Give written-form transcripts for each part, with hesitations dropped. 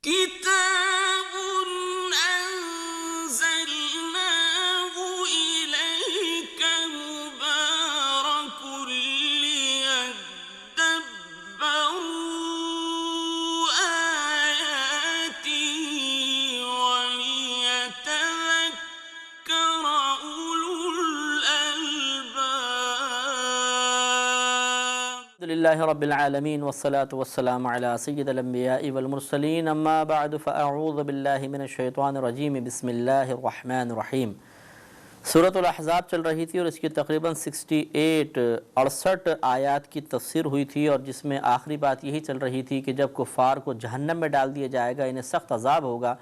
كتاب أنزلناه إليك مبارك ليدبروا آياته وليتذكر أولو الألباب. الحمد لله رب العالمين والصلاة والسلام على سيد الأنبياء والمرسلين أما بعد فأعوذ بالله من الشیطان الرجیم بسم اللہ الرحمن الرحیم۔ سورۃ الاحزاب چل رہی تھی اور اس کی تقریباً 68 آیات کی تفسیر ہوئی تھی، اور جس میں آخری بات یہی چل رہی تھی کہ جب کفار کو جہنم میں ڈال دیا جائے گا، انہیں سخت عذاب ہوگا،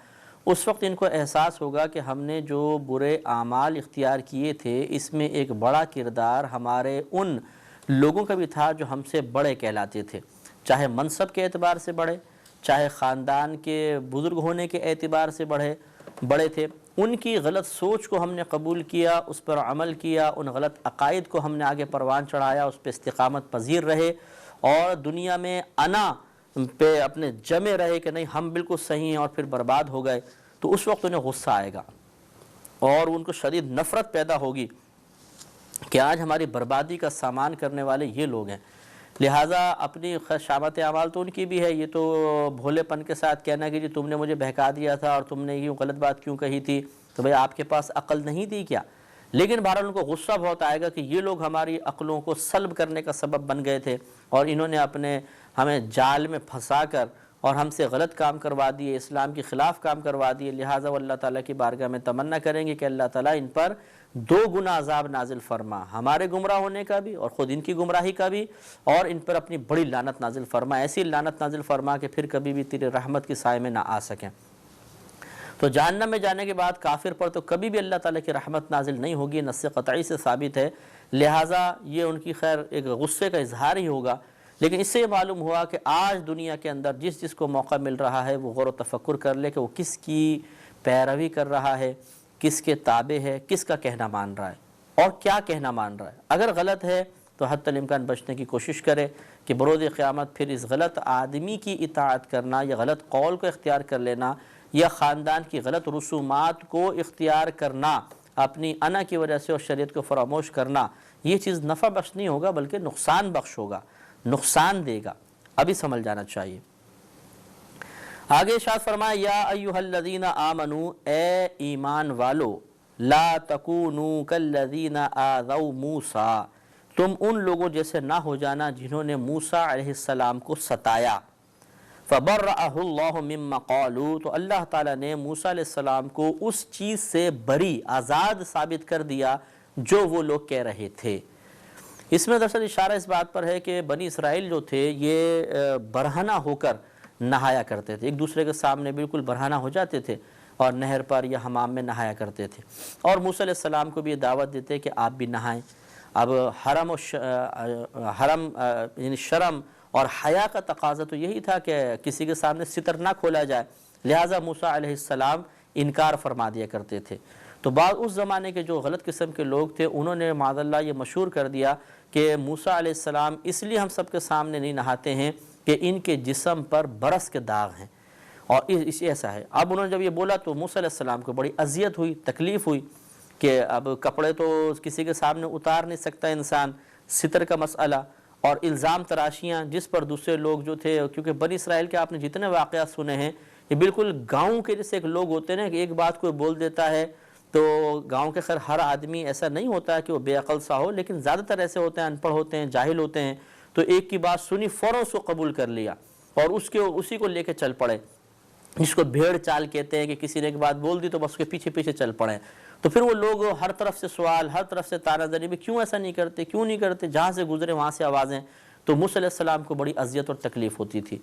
اس وقت ان کو احساس ہوگا کہ ہم نے جو برے اعمال اختیار کیے تھے اس میں ایک بڑا کردار ہمارے ان لوگوں کا بھی تھا جو ہم سے بڑے کہلاتے تھے، چاہے منصب کے اعتبار سے بڑے، چاہے خاندان کے بزرگ ہونے کے اعتبار سے بڑے تھے۔ ان کی غلط سوچ کو ہم نے قبول کیا، اس پر عمل کیا، ان غلط عقائد کو ہم نے آگے پروان چڑھایا، اس پہ استقامت پذیر رہے اور دنیا میں انا پہ اپنے جمے رہے کہ نہیں ہم بالکل صحیح ہیں، اور پھر برباد ہو گئے، تو اس وقت انہیں غصہ آئے گا اور ان کو شدید نفرت پیدا ہوگی کہ آج ہماری بربادی کا سامان کرنے والے یہ لوگ ہیں۔ لہٰذا اپنی شامت اعمال تو ان کی بھی ہے، یہ تو بھولے پن کے ساتھ کہنا کہ جی تم نے مجھے بہکا دیا تھا اور تم نے یہ غلط بات کیوں کہی تھی، تو بھئی آپ کے پاس عقل نہیں تھی کیا؟ لیکن بہرحال ان کو غصہ بہت آئے گا کہ یہ لوگ ہماری عقلوں کو سلب کرنے کا سبب بن گئے تھے، اور انہوں نے ہمیں جال میں پھنسا کر اور ہم سے غلط کام کروا دیے، اسلام کے خلاف کام کروا دیے۔ لہٰذا وہ اللہ تعالیٰ کی بارگاہ میں تمنا کریں گے کہ اللہ تعالیٰ ان پر 2 گنا عذاب نازل فرما، ہمارے گمراہ ہونے کا بھی اور خود ان کی گمراہی کا بھی، اور ان پر اپنی بڑی لعنت نازل فرما، ایسی لعنت نازل فرما کہ پھر کبھی بھی تیرے رحمت کی سائے میں نہ آ سکیں۔ تو جہنم میں جانے کے بعد کافر پر تو کبھی بھی اللہ تعالیٰ کی رحمت نازل نہیں ہوگی، نص قطعی سے ثابت ہے۔ لہٰذا یہ ان کی خیر ایک غصے کا اظہار ہی ہوگا، لیکن اس سے یہ معلوم ہوا کہ آج دنیا کے اندر جس کو موقع مل رہا ہے وہ غور و تفکر کر لے کہ وہ کس کی پیروی کر رہا ہے، کس کے تابع ہے، کس کا کہنا مان رہا ہے اور کیا کہنا مان رہا ہے۔ اگر غلط ہے تو حتی الامکان بچنے کی کوشش کرے کہ بروز قیامت پھر اس غلط آدمی کی اطاعت کرنا یا غلط قول کو اختیار کر لینا یا خاندان کی غلط رسومات کو اختیار کرنا اپنی انا کی وجہ سے اور شریعت کو فراموش کرنا، یہ چیز نفع بخش نہیں ہوگا بلکہ نقصان بخش ہوگا، نقصان دے گا۔ ابھی سمجھ جانا چاہیے۔ آگے ارشاد فرمایا یا ایھا الذین آمنوا، اے ایمان والو، لا تکونوا کالذین آذوا موسیٰ، تم ان لوگوں جیسے نہ ہو جانا جنہوں نے موسیٰ علیہ السلام کو ستایا۔ فبرأہ اللہ مما قالوا، تو اللہ تعالیٰ نے موسیٰ علیہ السلام کو اس چیز سے بری، آزاد ثابت کر دیا جو وہ لوگ کہہ رہے تھے۔ اس میں دراصل اشارہ اس بات پر ہے کہ بنی اسرائیل جو تھے یہ برہنہ ہو کر نہایا کرتے تھے، ایک دوسرے کے سامنے بالکل برہنہ ہو جاتے تھے اور نہر پر یا حمام میں نہایا کرتے تھے، اور موسیٰ علیہ السلام کو بھی یہ دعوت دیتے کہ آپ بھی نہائیں۔ اب یعنی شرم اور حیا کا تقاضا تو یہی تھا کہ کسی کے سامنے ستر نہ کھولا جائے، لہٰذا موسیٰ علیہ السلام انکار فرما دیا کرتے تھے۔ تو بعض اس زمانے کے جو غلط قسم کے لوگ تھے انہوں نے معاذ اللہ یہ مشہور کر دیا کہ موسیٰ علیہ السلام اس لیے ہم سب کے سامنے نہیں نہاتے ہیں کہ ان کے جسم پر برس کے داغ ہیں، اور ایسا ہے۔ اب انہوں نے جب یہ بولا تو موسیٰ علیہ السلام کو بڑی اذیت ہوئی، تکلیف ہوئی کہ اب کپڑے تو کسی کے سامنے اتار نہیں سکتا انسان، ستر کا مسئلہ اور الزام تراشیاں جس پر دوسرے لوگ جو تھے، کیونکہ بنی اسرائیل کے آپ نے جتنے واقعات سنے ہیں یہ بالکل گاؤں کے جیسے ایک لوگ ہوتے ہیں کہ ایک بات کوئی بول دیتا ہے تو گاؤں کے خیر ہر آدمی ایسا نہیں ہوتا ہے کہ وہ بے عقل سا ہو، لیکن زیادہ تر ایسے ہوتے ہیں، ان پڑھ ہوتے ہیں، جاہل ہوتے ہیں، تو ایک کی بات سنی فوراً اس کو قبول کر لیا اور اسی کو لے کے چل پڑے، جس کو بھیڑ چال کہتے ہیں کہ کسی نے ایک بات بول دی تو بس اس کے پیچھے پیچھے چل پڑے۔ تو پھر وہ لوگ ہر طرف سے سوال، ہر طرف سے تانا زنی بھی کیوں ایسا نہیں کرتے، کیوں نہیں کرتے، جہاں سے گزرے وہاں سے آوازیں، تو موسیٰ علیہ السلام کو بڑی اذیت اور تکلیف ہوتی تھی۔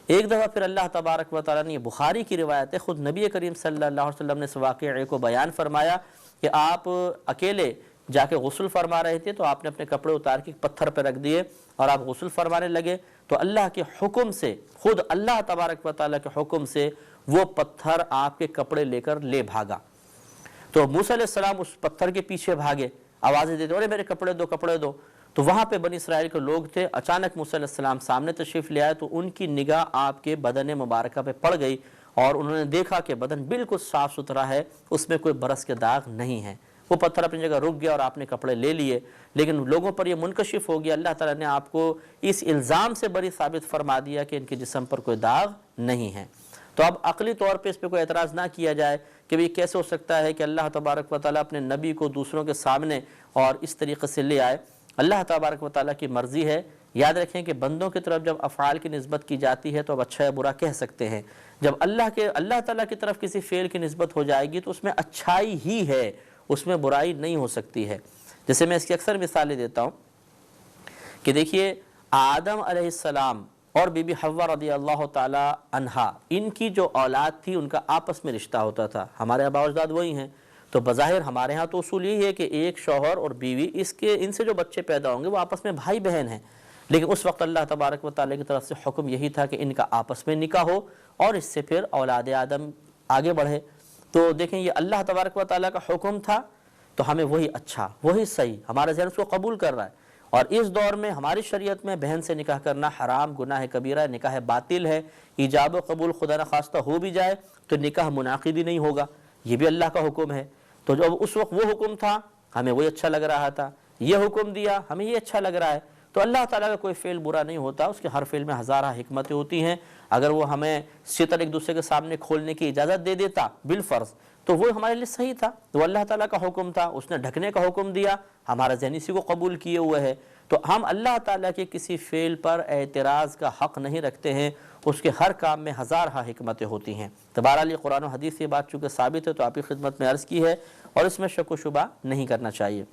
ایک دفعہ پھر اللہ تبارک و تعالیٰ نے، یہ بخاری کی روایت ہے، خود نبی کریم صلی اللہ علیہ وسلم نے اس واقعے کو بیان فرمایا کہ آپ اکیلے جا کے غسل فرما رہے تھے تو آپ نے اپنے کپڑے اتار کے پتھر پہ رکھ دیے اور آپ غسل فرمانے لگے، تو اللہ کے حکم سے، خود اللہ تبارک و تعالیٰ کے حکم سے وہ پتھر آپ کے کپڑے لے کر لے بھاگا۔ تو موسیٰ علیہ السلام اس پتھر کے پیچھے بھاگے، آوازیں دیتے ارے میرے کپڑے دو کپڑے دو، تو وہاں پہ بنی اسرائیل کے لوگ تھے، اچانک موسیٰ علیہ السلام سامنے تشریف لے آئے تو ان کی نگاہ آپ کے بدن مبارکہ پہ پڑ گئی اور انہوں نے دیکھا کہ بدن بالکل صاف ستھرا ہے، اس میں کوئی برس کے داغ نہیں ہے، وہ پتھر اپنی جگہ رک گیا اور آپ نے کپڑے لے لیے، لیکن لوگوں پر یہ منکشف ہو گیا، اللہ تعالیٰ نے آپ کو اس الزام سے بری ثابت فرما دیا کہ ان کے جسم پر کوئی داغ نہیں ہے۔ تو اب عقلی طور پہ اس پہ کوئی اعتراض نہ کیا جائے کہ یہ کیسے ہو سکتا ہے کہ اللہ تبارک و تعالیٰ اپنے نبی کو دوسروں کے سامنے اور اس طریقے سے لے آئے۔ اللہ تبارک و تعالیٰ کی مرضی ہے۔ یاد رکھیں کہ بندوں کی طرف جب افعال کی نسبت کی جاتی ہے تو اب اچھا یا برا کہہ سکتے ہیں، جب اللہ تعالیٰ کی طرف کسی فعل کی نسبت ہو جائے گی تو اس میں اچھائی ہی ہے، اس میں برائی نہیں ہو سکتی ہے۔ جیسے میں اس کی اکثر مثالیں دیتا ہوں کہ دیکھیے آدم علیہ السلام اور بی بی حوا رضی اللہ تعالی عنہا، ان کی جو اولاد تھی ان کا آپس میں رشتہ ہوتا تھا، ہمارے آباء و اجداد وہی ہیں، تو بظاہر ہمارے ہاں تو اصول یہی ہے کہ ایک شوہر اور بیوی ان سے جو بچے پیدا ہوں گے وہ آپس میں بھائی بہن ہیں، لیکن اس وقت اللہ تبارک و تعالیٰ کی طرف سے حکم یہی تھا کہ ان کا آپس میں نکاح ہو اور اس سے پھر اولاد آدم آگے بڑھے۔ تو دیکھیں یہ اللہ تبارک و تعالیٰ کا حکم تھا، تو ہمیں وہی اچھا، وہی صحیح، ہمارا ذہن اس کو قبول کر رہا ہے۔ اور اس دور میں ہماری شریعت میں بہن سے نکاح کرنا حرام، گناہ کبیرہ، نکاح باطل ہے، ایجاب و قبول خدا نخواستہ ہو بھی جائے تو نکاح منعقد ہی نہیں ہوگا، یہ بھی اللہ کا حکم ہے۔ تو جب اس وقت وہ حکم تھا ہمیں وہی اچھا لگ رہا تھا، یہ حکم دیا ہمیں یہ اچھا لگ رہا ہے، تو اللہ تعالیٰ کا کوئی فعل برا نہیں ہوتا، اس کے ہر فعل میں ہزارہ حکمتیں ہوتی ہیں۔ اگر وہ ہمیں ستر ایک دوسرے کے سامنے کھولنے کی اجازت دے دیتا بالفرض تو وہ ہمارے لیے صحیح تھا، وہ اللہ تعالیٰ کا حکم تھا، اس نے ڈھکنے کا حکم دیا، ہمارا ذہن اسی کو قبول کیے ہوئے ہے، تو ہم اللہ تعالیٰ کے کسی فعل پر اعتراض کا حق نہیں رکھتے ہیں، اس کے ہر کام میں ہزارہ حکمتیں ہوتی ہیں۔ تو بہرحال یہ قرآن و حدیث سے یہ بات چونکہ ثابت ہے تو آپ کی خدمت میں عرض کی ہے اور اس میں شک و شبہ نہیں کرنا چاہیے۔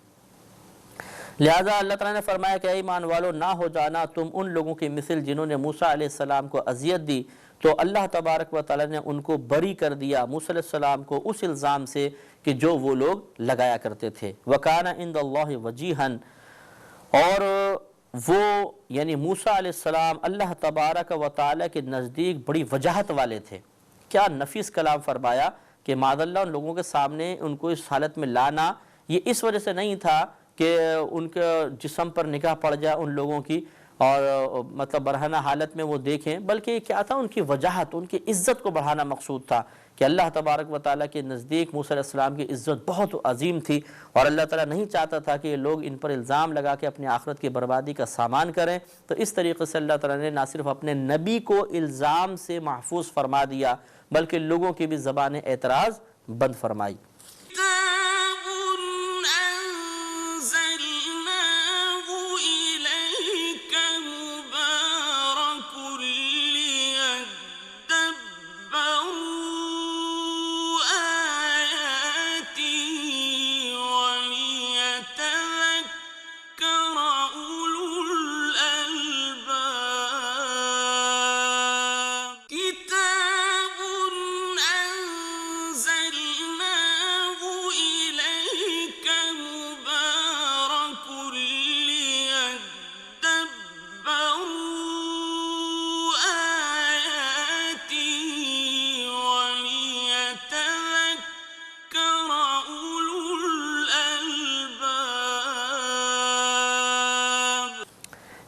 لہٰذا اللہ تعالیٰ نے فرمایا کہ اے ایمان والو نہ ہو جانا تم ان لوگوں کی مثل جنہوں نے موسیٰ علیہ السلام کو اذیت دی، تو اللہ تبارک و تعالیٰ نے ان کو بری کر دیا موسیٰ علیہ السلام کو اس الزام سے کہ جو وہ لوگ لگایا کرتے تھے۔ وَكَانَ عِنْدَ اللَّهِ وَجِيهًا، اور وہ یعنی موسیٰ علیہ السلام اللہ تبارک و تعالیٰ کے نزدیک بڑی وجاہت والے تھے۔ کیا نفیس کلام فرمایا کہ معاذ اللہ ان لوگوں کے سامنے ان کو اس حالت میں لانا یہ اس وجہ سے نہیں تھا کہ ان کے جسم پر نگاہ پڑ جائے ان لوگوں کی اور مطلب برہنہ حالت میں وہ دیکھیں، بلکہ یہ کیا تھا، ان کی وجاہت، ان کی عزت کو بڑھانا مقصود تھا کہ اللہ تبارک و تعالیٰ کے نزدیک موسیٰ علیہ السلام کی عزت بہت عظیم تھی اور اللہ تعالیٰ نہیں چاہتا تھا کہ یہ لوگ ان پر الزام لگا کے اپنی آخرت کی بربادی کا سامان کریں، تو اس طریقے سے اللہ تعالیٰ نے نہ صرف اپنے نبی کو الزام سے محفوظ فرما دیا بلکہ لوگوں کی بھی زبان اعتراض بند فرمائی۔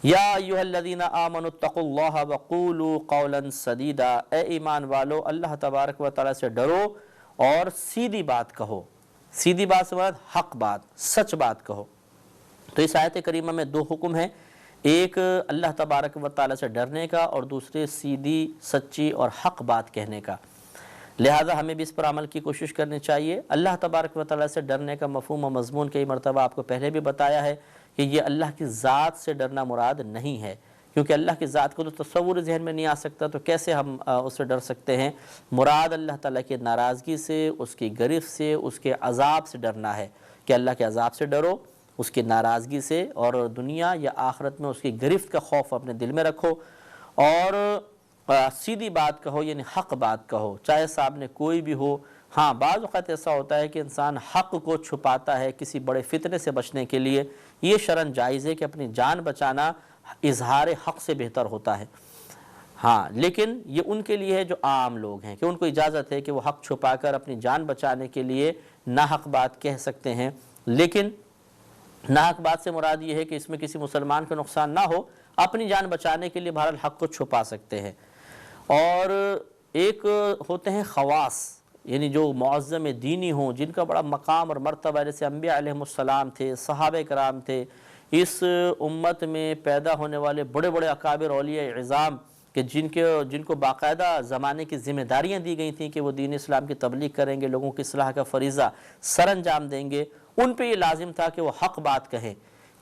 یا ایھا الذین آمنوا اتقوا اللہ وقولوا قولا سدیدا، اے ایمان والو اللہ تبارک و تعالیٰ سے ڈرو اور سیدھی بات کہو۔ سیدھی بات سے مراد حق بات، سچ بات کہو۔ تو اس آیت کریمہ میں دو حکم ہیں، ایک اللہ تبارک و تعالیٰ سے ڈرنے کا اور دوسرے سیدھی سچی اور حق بات کہنے کا، لہذا ہمیں بھی اس پر عمل کی کوشش کرنی چاہیے۔ اللہ تبارک و تعالیٰ سے ڈرنے کا مفہوم و مضمون کئی مرتبہ آپ کو پہلے بھی بتایا ہے کہ یہ اللہ کی ذات سے ڈرنا مراد نہیں ہے، کیونکہ اللہ کی ذات کو تو تصور ذہن میں نہیں آ سکتا، تو کیسے ہم اس سے ڈر سکتے ہیں؟ مراد اللہ تعالیٰ کی ناراضگی سے، اس کی گرفت سے، اس کے عذاب سے ڈرنا ہے کہ اللہ کے عذاب سے ڈرو، اس کی ناراضگی سے، اور دنیا یا آخرت میں اس کی گرفت کا خوف اپنے دل میں رکھو، اور سیدھی بات کہو یعنی حق بات کہو، چاہے سامنے کوئی بھی ہو۔ ہاں بعض اوقات ایسا ہوتا ہے کہ انسان حق کو چھپاتا ہے کسی بڑے فتنے سے بچنے کے لیے، یہ شرعاً جائز ہے کہ اپنی جان بچانا اظہار حق سے بہتر ہوتا ہے، ہاں لیکن یہ ان کے لیے ہے جو عام لوگ ہیں کہ ان کو اجازت ہے کہ وہ حق چھپا کر اپنی جان بچانے کے لیے ناحق بات کہہ سکتے ہیں، لیکن ناحق بات سے مراد یہ ہے کہ اس میں کسی مسلمان کو نقصان نہ ہو، اپنی جان بچانے کے لیے بہرحال حق کو چھپا سکتے ہیں۔ اور ایک ہوتے ہیں خواص، یعنی جو معظم دینی ہوں، جن کا بڑا مقام اور مرتبہ، جیسے انبیاء علیہ السلام تھے، صحابہ کرام تھے، اس امت میں پیدا ہونے والے بڑے بڑے اکابر اولیاء عظام کہ جن کو باقاعدہ زمانے کی ذمہ داریاں دی گئی تھیں کہ وہ دین اسلام کی تبلیغ کریں گے، لوگوں کی اصلاح کا فریضہ سر انجام دیں گے، ان پہ یہ لازم تھا کہ وہ حق بات کہیں،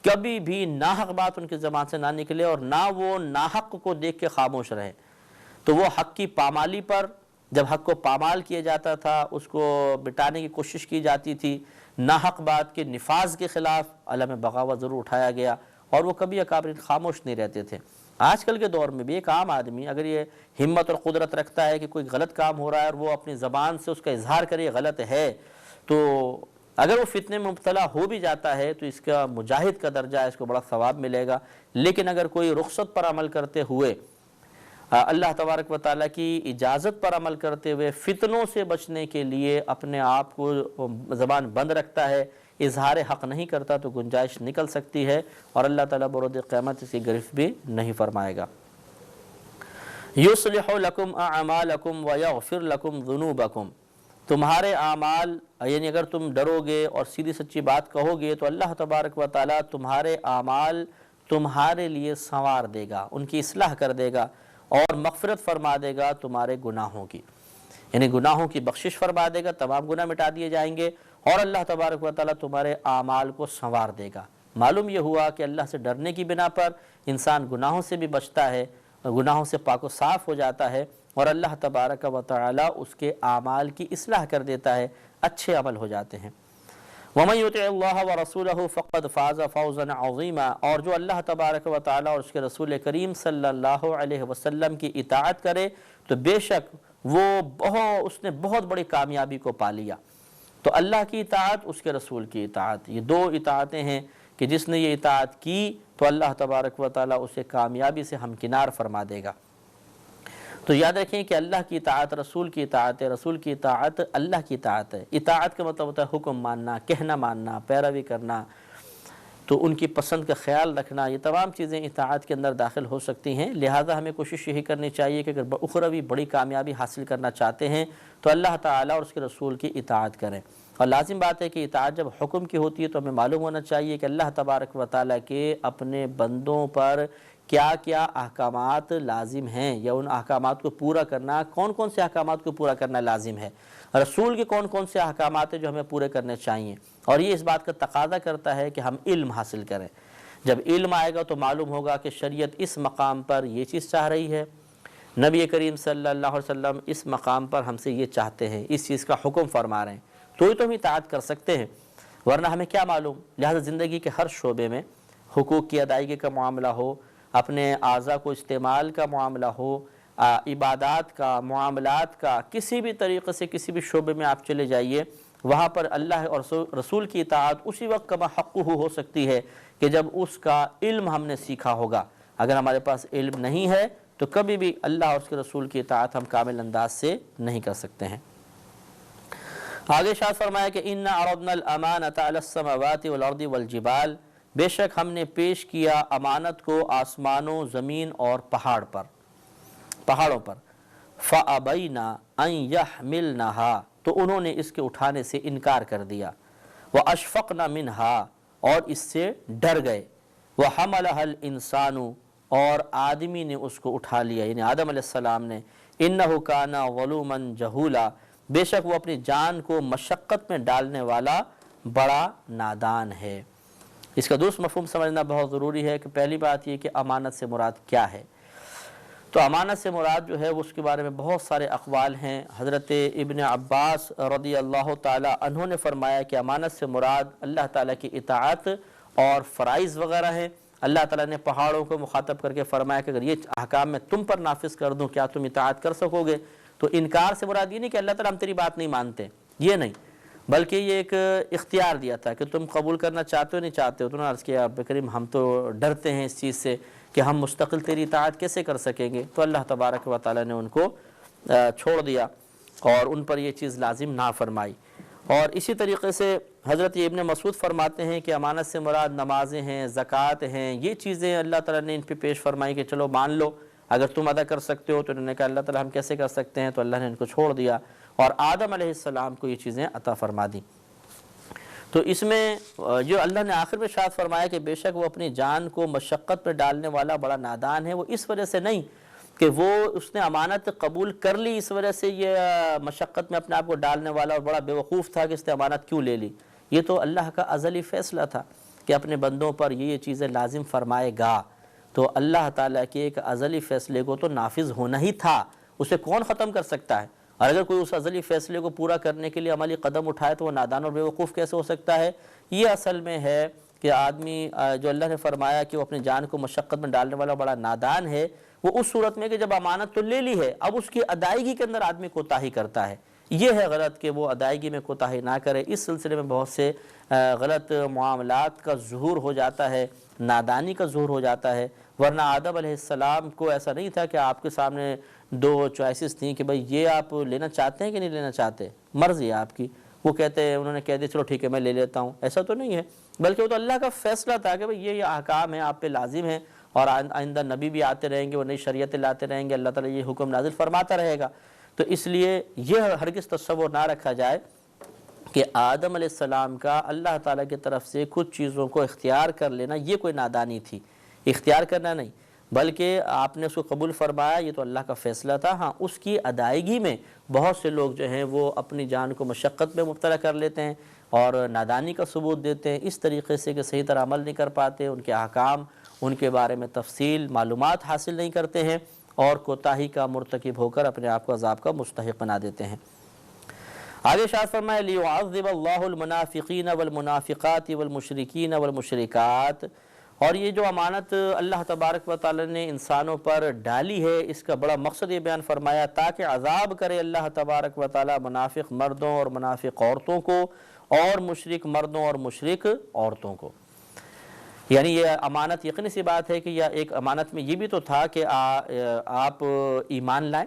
کبھی بھی ناحق بات ان کی زبان سے نہ نکلے، اور نہ وہ ناحق کو دیکھ کے خاموش رہے۔ تو وہ حق کی پامالی پر، جب حق کو پامال کیا جاتا تھا، اس کو مٹانے کی کوشش کی جاتی تھی، ناحق بات کے نفاذ کے خلاف علم بغاوت ضرور اٹھایا گیا، اور وہ کبھی اکابرین خاموش نہیں رہتے تھے۔ آج کل کے دور میں بھی ایک عام آدمی اگر یہ ہمت اور قدرت رکھتا ہے کہ کوئی غلط کام ہو رہا ہے اور وہ اپنی زبان سے اس کا اظہار کرے غلط ہے، تو اگر وہ فتنے میں مبتلا ہو بھی جاتا ہے تو اس کا مجاہد کا درجہ ہے، اس کو بڑا ثواب ملے گا۔ لیکن اگر کوئی رخصت پر عمل کرتے ہوئے، اللہ تبارک و تعالیٰ کی اجازت پر عمل کرتے ہوئے فتنوں سے بچنے کے لیے اپنے آپ کو زبان بند رکھتا ہے، اظہار حق نہیں کرتا، تو گنجائش نکل سکتی ہے، اور اللہ تعالیٰ بروز قیامت اس کی گرفت بھی نہیں فرمائے گا۔ یصلح لکم اعمالکم ویغفر لکم ذنوبکم، تمہارے اعمال، یعنی اگر تم ڈرو گے اور سیدھی سچی بات کہو گے تو اللہ تبارک و تعالیٰ تمہارے اعمال تمہارے لیے سنوار دے گا، ان کی اصلاح کر دے گا، اور مغفرت فرما دے گا تمہارے گناہوں کی، یعنی گناہوں کی بخشش فرما دے گا، تمام گناہ مٹا دیے جائیں گے، اور اللہ تبارک و تعالیٰ تمہارے اعمال کو سنوار دے گا۔ معلوم یہ ہوا کہ اللہ سے ڈرنے کی بنا پر انسان گناہوں سے بھی بچتا ہے، گناہوں سے پاک و صاف ہو جاتا ہے، اور اللہ تبارک و تعالیٰ اس کے اعمال کی اصلاح کر دیتا ہے، اچھے عمل ہو جاتے ہیں۔ وَمَن يُطِعِ اللَّهَ وَرَسُولَهُ فَقَدْ فَازَ فَوْزًا عَظِيمًا، اور جو اللہ تبارک و تعالیٰ اور اس کے رسول کریم صلی اللہ علیہ وسلم کی اطاعت کرے تو بے شک اس نے بہت بڑی کامیابی کو پا لیا۔ تو اللہ کی اطاعت، اس کے رسول کی اطاعت، یہ دو اطاعتیں ہیں کہ جس نے یہ اطاعت کی تو اللہ تبارک و تعالیٰ اسے کامیابی سے ہمکنار فرما دے گا۔ تو یاد رکھیں کہ اللہ کی اطاعت رسول کی اطاعت ہے، رسول کی اطاعت اللہ کی اطاعت ہے۔ اطاعت کا مطلب ہوتا ہے حکم ماننا، کہنا ماننا، پیروی کرنا، تو ان کی پسند کا خیال رکھنا، یہ تمام چیزیں اطاعت کے اندر داخل ہو سکتی ہیں۔ لہٰذا ہمیں کوشش یہی کرنی چاہیے کہ اگر اخروی بڑی کامیابی حاصل کرنا چاہتے ہیں تو اللہ تعالیٰ اور اس کے رسول کی اطاعت کریں۔ اور لازم بات ہے کہ اطاعت جب حکم کی ہوتی ہے تو ہمیں معلوم ہونا چاہیے کہ اللہ تبارک و تعالیٰ کے اپنے بندوں پر کیا کیا احکامات لازم ہیں، یا ان احکامات کو پورا کرنا، کون کون سے احکامات کو پورا کرنا لازم ہے، رسول کے کون کون سے احکامات ہیں جو ہمیں پورے کرنے چاہیے۔ اور یہ اس بات کا تقاضا کرتا ہے کہ ہم علم حاصل کریں۔ جب علم آئے گا تو معلوم ہوگا کہ شریعت اس مقام پر یہ چیز چاہ رہی ہے، نبی کریم صلی اللہ علیہ وسلم اس مقام پر ہم سے یہ چاہتے ہیں، اس چیز کا حکم فرما رہے ہیں، تو ہی تو ہم اطاعت کر سکتے ہیں، ورنہ ہمیں کیا معلوم۔ لہذا زندگی کے ہر شعبے میں حقوق کی ادائیگی کا معاملہ ہو، اپنے اعضاء کو استعمال کا معاملہ ہو، عبادات کا، معاملات کا، کسی بھی طریقے سے کسی بھی شعبے میں آپ چلے جائیے، وہاں پر اللہ اور رسول کی اطاعت اسی وقت کما حق ہو سکتی ہے کہ جب اس کا علم ہم نے سیکھا ہوگا۔ اگر ہمارے پاس علم نہیں ہے تو کبھی بھی اللہ اور اس کے رسول کی اطاعت ہم کامل انداز سے نہیں کر سکتے ہیں۔ آگے ارشاد فرمایا کہ اِنَّا عَرَضْنَا الْأَمَانَةَ عَلَى السَّمَاوَاتِ وَالْأَرْضِ وَالْجِبَالِ، بے شک ہم نے پیش کیا امانت کو آسمانوں، زمین اور پہاڑوں پر۔ فَأَبَيْنَا أَن يَحْمِلْنَهَا، تو انہوں نے اس کے اٹھانے سے انکار کر دیا۔ وَأَشْفَقْنَ مِنْهَا، اور اس سے ڈر گئے۔ وَحَمَلَهَا الْإِنسَانُ، اور آدمی نے اس کو اٹھا لیا، یعنی آدم علیہ السلام نے۔ إِنَّهُ كَانَ ظَلُومًا جَهُولًا، بے شک وہ اپنی جان کو مشقت میں ڈالنے والا بڑا نادان ہے۔ اس کا دوسرا مفہوم سمجھنا بہت ضروری ہے کہ پہلی بات یہ کہ امانت سے مراد کیا ہے۔ تو امانت سے مراد جو ہے اس کے بارے میں بہت سارے اقوال ہیں۔ حضرت ابن عباس رضی اللہ تعالی عنہ نے فرمایا کہ امانت سے مراد اللہ تعالیٰ کی اطاعت اور فرائض وغیرہ ہیں۔ اللہ تعالیٰ نے پہاڑوں کو مخاطب کر کے فرمایا کہ اگر یہ احکام میں تم پر نافذ کر دوں کیا تم اطاعت کر سکو گے؟ تو انکار سے مراد یہ نہیں کہ اللہ تعالیٰ ہم تیری بات نہیں مانتے، یہ نہیں، بلکہ یہ ایک اختیار دیا تھا کہ تم قبول کرنا چاہتے ہو نہیں چاہتے ہو۔ تو انہوں نے عرض کیا اب کریم ہم تو ڈرتے ہیں اس چیز سے کہ ہم مستقل تیری اطاعت کیسے کر سکیں گے، تو اللہ تبارک و تعالیٰ نے ان کو چھوڑ دیا اور ان پر یہ چیز لازم نہ فرمائی۔ اور اسی طریقے سے حضرت ابن مسعود فرماتے ہیں کہ امانت سے مراد نمازیں ہیں، زکوٰۃ ہیں، یہ چیزیں اللہ تعالیٰ نے ان پہ پیش فرمائی کہ چلو مان لو، اگر تم ادا کر سکتے ہو تو انہوں نے کہا اللہ تعالیٰ ہم کیسے کر سکتے ہیں، تو اللہ نے ان کو چھوڑ دیا اور آدم علیہ السلام کو یہ چیزیں عطا فرما دیں۔ تو اس میں جو اللہ نے آخر میں ارشاد فرمایا کہ بے شک وہ اپنی جان کو مشقت پہ ڈالنے والا بڑا نادان ہے، وہ اس وجہ سے نہیں کہ وہ اس نے امانت قبول کر لی اس وجہ سے یہ مشقت میں اپنے آپ کو ڈالنے والا اور بڑا بے وقوف تھا کہ اس نے امانت کیوں لے لی۔ یہ تو اللہ کا ازلی فیصلہ تھا کہ اپنے بندوں پر یہ چیزیں لازم فرمائے گا، تو اللہ تعالیٰ کے ایک ازلی فیصلے کو تو نافذ ہونا ہی تھا، اسے کون ختم کر سکتا ہے؟ اور اگر کوئی اس ازلی فیصلے کو پورا کرنے کے لیے عملی قدم اٹھائے تو وہ نادان اور بے وقوف کیسے ہو سکتا ہے؟ یہ اصل میں ہے کہ آدمی جو اللہ نے فرمایا کہ وہ اپنی جان کو مشقت میں ڈالنے والا بڑا نادان ہے، وہ اس صورت میں کہ جب امانت تو لے لی ہے، اب اس کی ادائیگی کے اندر آدمی کوتاہی کرتا ہے۔ یہ ہے غلط کہ وہ ادائیگی میں کوتاہی نہ کرے۔ اس سلسلے میں بہت سے غلط معاملات کا ظہور ہو جاتا ہے، نادانی کا ظہور ہو جاتا ہے، ورنہ آدم علیہ السلام کو ایسا نہیں تھا کہ آپ کے سامنے دو چوائسز تھیں کہ بھئی یہ آپ لینا چاہتے ہیں کہ نہیں لینا چاہتے، مرضی ہے آپ کی۔ وہ کہتے ہیں، انہوں نے کہہ دیا چلو ٹھیک ہے میں لے لیتا ہوں، ایسا تو نہیں ہے، بلکہ وہ تو اللہ کا فیصلہ تھا کہ بھئی یہ احکام ہیں آپ پہ لازم ہیں، اور آئندہ نبی بھی آتے رہیں گے، وہ نئی شریعتیں لاتے رہیں گے، اللہ تعالیٰ یہ حکم نازل فرماتا رہے گا۔ تو اس لیے یہ ہرگز تصور نہ رکھا جائے کہ آدم علیہ السلام کا اللہ تعالیٰ کی طرف سے کچھ چیزوں کو اختیار کر لینا یہ کوئی نادانی تھی، اختیار کرنا نہیں، بلکہ آپ نے اس کو قبول فرمایا، یہ تو اللہ کا فیصلہ تھا۔ ہاں، اس کی ادائیگی میں بہت سے لوگ جو ہیں وہ اپنی جان کو مشقت میں مبتلا کر لیتے ہیں اور نادانی کا ثبوت دیتے ہیں اس طریقے سے کہ صحیح طرح عمل نہیں کر پاتے، ان کے احکام، ان کے بارے میں تفصیل معلومات حاصل نہیں کرتے ہیں اور کوتاہی کا مرتکب ہو کر اپنے آپ کو عذاب کا مستحق بنا دیتے ہیں۔ آگے ارشاد فرمایا لِيُعَذِّبَ اللَّهُ الْمُنَافِقِينَ وَالْمُنَافِقَاتِ وَالْمُشْرِكِينَ وَالْمُشْرِكَاتِ، اور یہ جو امانت اللہ تبارک و تعالی نے انسانوں پر ڈالی ہے، اس کا بڑا مقصد یہ بیان فرمایا تاکہ عذاب کرے اللہ تبارک و تعالی منافق مردوں اور منافق عورتوں کو اور مشرک مردوں اور مشرک عورتوں کو۔ یعنی یہ امانت یقینی سی بات ہے کہ یہ ایک امانت میں یہ بھی تو تھا کہ آپ ایمان لائیں،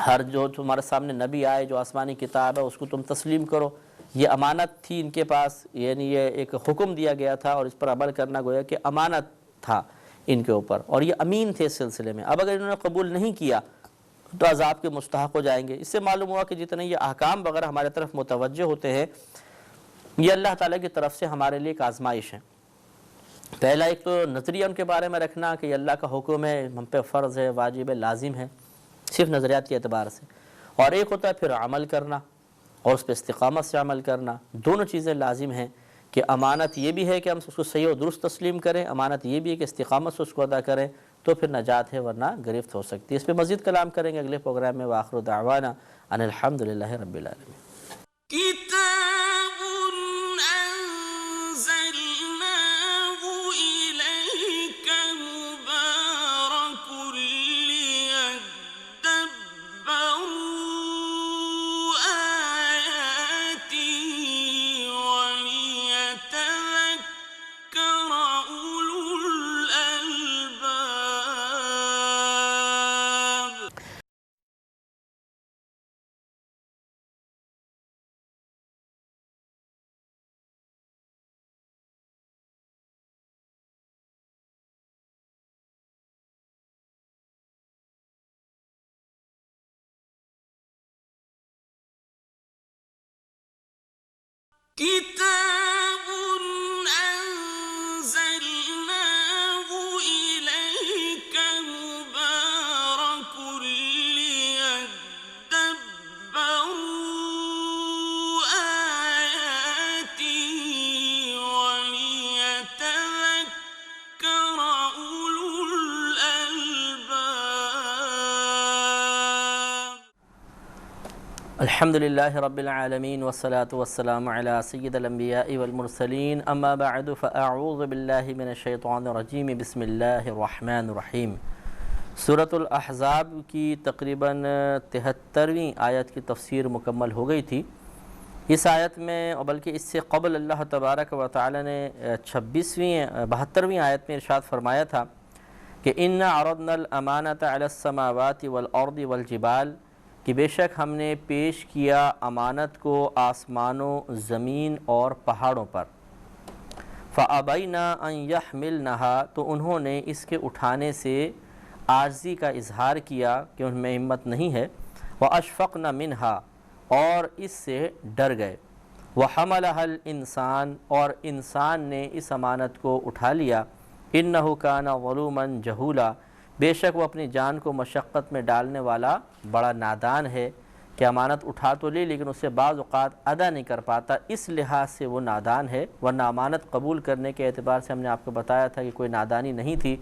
ہر جو تمہارے سامنے نبی آئے جو آسمانی کتاب ہے اس کو تم تسلیم کرو، یہ امانت تھی ان کے پاس، یعنی یہ ایک حکم دیا گیا تھا اور اس پر عمل کرنا گویا کہ امانت تھا ان کے اوپر، اور یہ امین تھے اس سلسلے میں۔ اب اگر انہوں نے قبول نہیں کیا تو عذاب کے مستحق ہو جائیں گے۔ اس سے معلوم ہوا کہ جتنے یہ احکام وغیرہ ہمارے طرف متوجہ ہوتے ہیں یہ اللہ تعالیٰ کی طرف سے ہمارے لیے ایک آزمائش ہے۔ پہلا ایک تو نظریہ ان کے بارے میں رکھنا کہ یہ اللہ کا حکم ہے، ہم پہ فرض ہے، واجب ہے، لازم ہے، صرف نظریات کے اعتبار سے، اور ایک ہوتا ہے پھر عمل کرنا اور اس پہ استقامت سے عمل کرنا۔ دونوں چیزیں لازم ہیں کہ امانت یہ بھی ہے کہ ہم اس کو صحیح و درست تسلیم کریں، امانت یہ بھی ہے کہ استقامت سے اس کو ادا کریں، تو پھر نجات ہے، ورنہ گرفت ہو سکتی ہے۔ اس پہ مزید کلام کریں گے اگلے پروگرام میں۔ وآخر دعوانا ان الحمدللہ رب العالمین۔ كتاب أنزلناه إليك مبارك ليدبروا آياته وليتذكر أولو الألباب۔ كتاب أنزلناه إليك مبارك ليدبروا آياته وليتذكر أولو الألباب۔ الحمد للہ رب العالمین والصلاة والسلام علی سید الانبیاء والمرسلین، اما بعد فاعوذ باللہ من الشیطان الرجیم، بسم اللہ الرحمن الرحیم۔ سورۃ الاحزاب کی تقریباً 73ویں آیت کی تفسیر مکمل ہو گئی تھی۔ اس آیت میں، بلکہ اس سے قبل اللہ تبارک و تعالی نے 72ویں آیت میں ارشاد فرمایا تھا کہ اِنَّا عَرَضْنَا الْأَمَانَةَ عَلَى السَّمَاوَاتِ وَالْأَرْضِ وَالْجِبَالِ، کہ بے شک ہم نے پیش کیا امانت کو آسمانوں، زمین اور پہاڑوں پر۔ فَأَبَيْنَا أَن يَحْمِلْنَهَا، تو انہوں نے اس کے اٹھانے سے عاجزی کا اظہار کیا کہ ان میں ہمت نہیں ہے، وَأَشْفَقْنَ مِنْهَا، اور اس سے ڈر گئے، وَحَمَلَهَا الْإِنسان، اور انسان نے اس امانت کو اٹھا لیا، إِنَّهُ كَانَ ظَلُومًا جَهُولًا، بے شک وہ اپنی جان کو مشقت میں ڈالنے والا بڑا نادان ہے، کہ امانت اٹھا تو لی لیکن اسے بعض اوقات ادا نہیں کر پاتا، اس لحاظ سے وہ نادان ہے، ورنہ امانت قبول کرنے کے اعتبار سے ہم نے آپ کو بتایا تھا کہ کوئی نادانی نہیں تھی،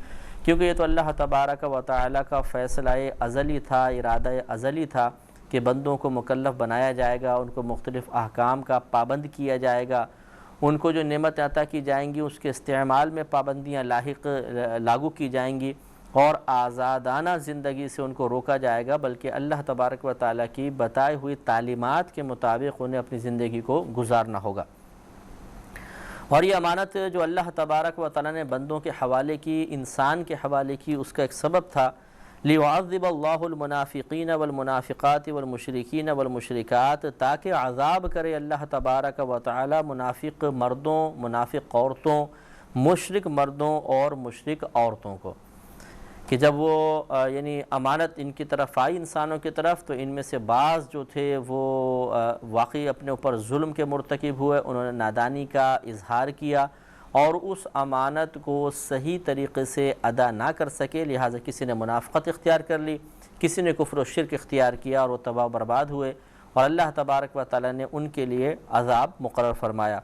کیونکہ یہ تو اللہ تبارک و تعالی کا فیصلہ ازلی تھا، ارادہ ازلی تھا کہ بندوں کو مکلف بنایا جائے گا، ان کو مختلف احکام کا پابند کیا جائے گا، ان کو جو نعمت عطا کی جائیں گی اس کے استعمال میں پابندیاں لاگو کی جائیں گی، اور آزادانہ زندگی سے ان کو روکا جائے گا، بلکہ اللہ تبارک و تعالیٰ کی بتائی ہوئی تعلیمات کے مطابق انہیں اپنی زندگی کو گزارنا ہوگا۔ اور یہ امانت جو اللہ تبارک و تعالیٰ نے بندوں کے حوالے کی، انسان کے حوالے کی، اس کا ایک سبب تھا لِيُعَذِّبَ اللَّهُ الْمُنَافِقِينَ وَالْمُنَافِقَاتِ وَالْمُشْرِكِينَ وَالْمُشْرِكَاتِ، تاکہ عذاب کرے اللہ تبارک و تعالیٰ منافق مردوں، منافق عورتوں، مشرک مردوں اور مشرک عورتوں کو، کہ جب وہ یعنی امانت ان کی طرف آئی انسانوں کی طرف، تو ان میں سے بعض جو تھے وہ واقعی اپنے اوپر ظلم کے مرتکب ہوئے، انہوں نے نادانی کا اظہار کیا اور اس امانت کو صحیح طریقے سے ادا نہ کر سکے، لہٰذا کسی نے منافقت اختیار کر لی، کسی نے کفر و شرک اختیار کیا اور وہ تباہ و برباد ہوئے، اور اللہ تبارک و تعالیٰ نے ان کے لیے عذاب مقرر فرمایا۔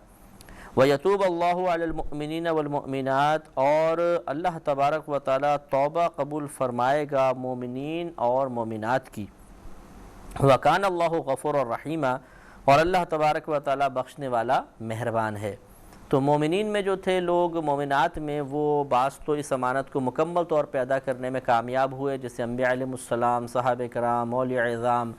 وَيَتُوبَ اللَّهُ عَلَى الْمُؤْمِنِينَ وَالْمُؤْمِنَاتِ، اور اللہ تبارک و تعالیٰ توبہ قبول فرمائے گا مومنین اور مومنات کی، وَكَانَ اللَّهُ غَفُورًا رَحِيمًا، اور اللہ تبارک و تعالیٰ بخشنے والا مہربان ہے۔ تو مومنین میں جو تھے لوگ، مومنات میں وہ بعض تو اس امانت کو مکمل طور پہ ادا کرنے میں کامیاب ہوئے، جیسے انبیاء علیہ السلام، صحابہ کرام، اولیاء اعظام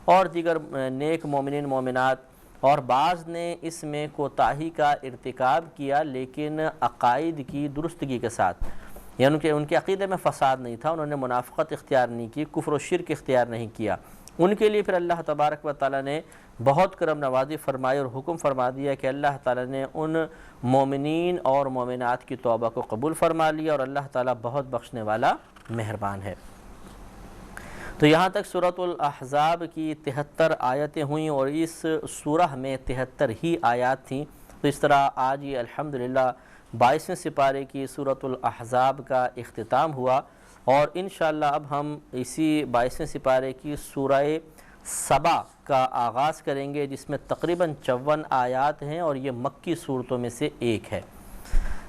اور دیگر نیک مومنین مومنات، اور بعض نے اس میں کوتاہی کا ارتکاب کیا لیکن عقائد کی درستگی کے ساتھ، یعنی ان کے عقیدے میں فساد نہیں تھا، انہوں نے منافقت اختیار نہیں کی، کفر و شرک اختیار نہیں کیا، ان کے لیے پھر اللہ تبارک و تعالیٰ نے بہت کرم نوازی فرمائی اور حکم فرما دیا کہ اللہ تعالیٰ نے ان مومنین اور مومنات کی توبہ کو قبول فرما لیا، اور اللہ تعالیٰ بہت بخشنے والا مہربان ہے۔ تو یہاں تک سورۃ الاحزاب کی 73 آیتیں ہوئیں، اور اس سورہ میں 73 ہی آیات تھیں، تو اس طرح آج یہ الحمدللہ 22ویں سپارے کی سورۃ الاحزاب کا اختتام ہوا، اور انشاءاللہ اب ہم اسی 22ویں سپارے کی سورہ سبا کا آغاز کریں گے، جس میں تقریباً 54 آیات ہیں، اور یہ مکی صورتوں میں سے ایک ہے۔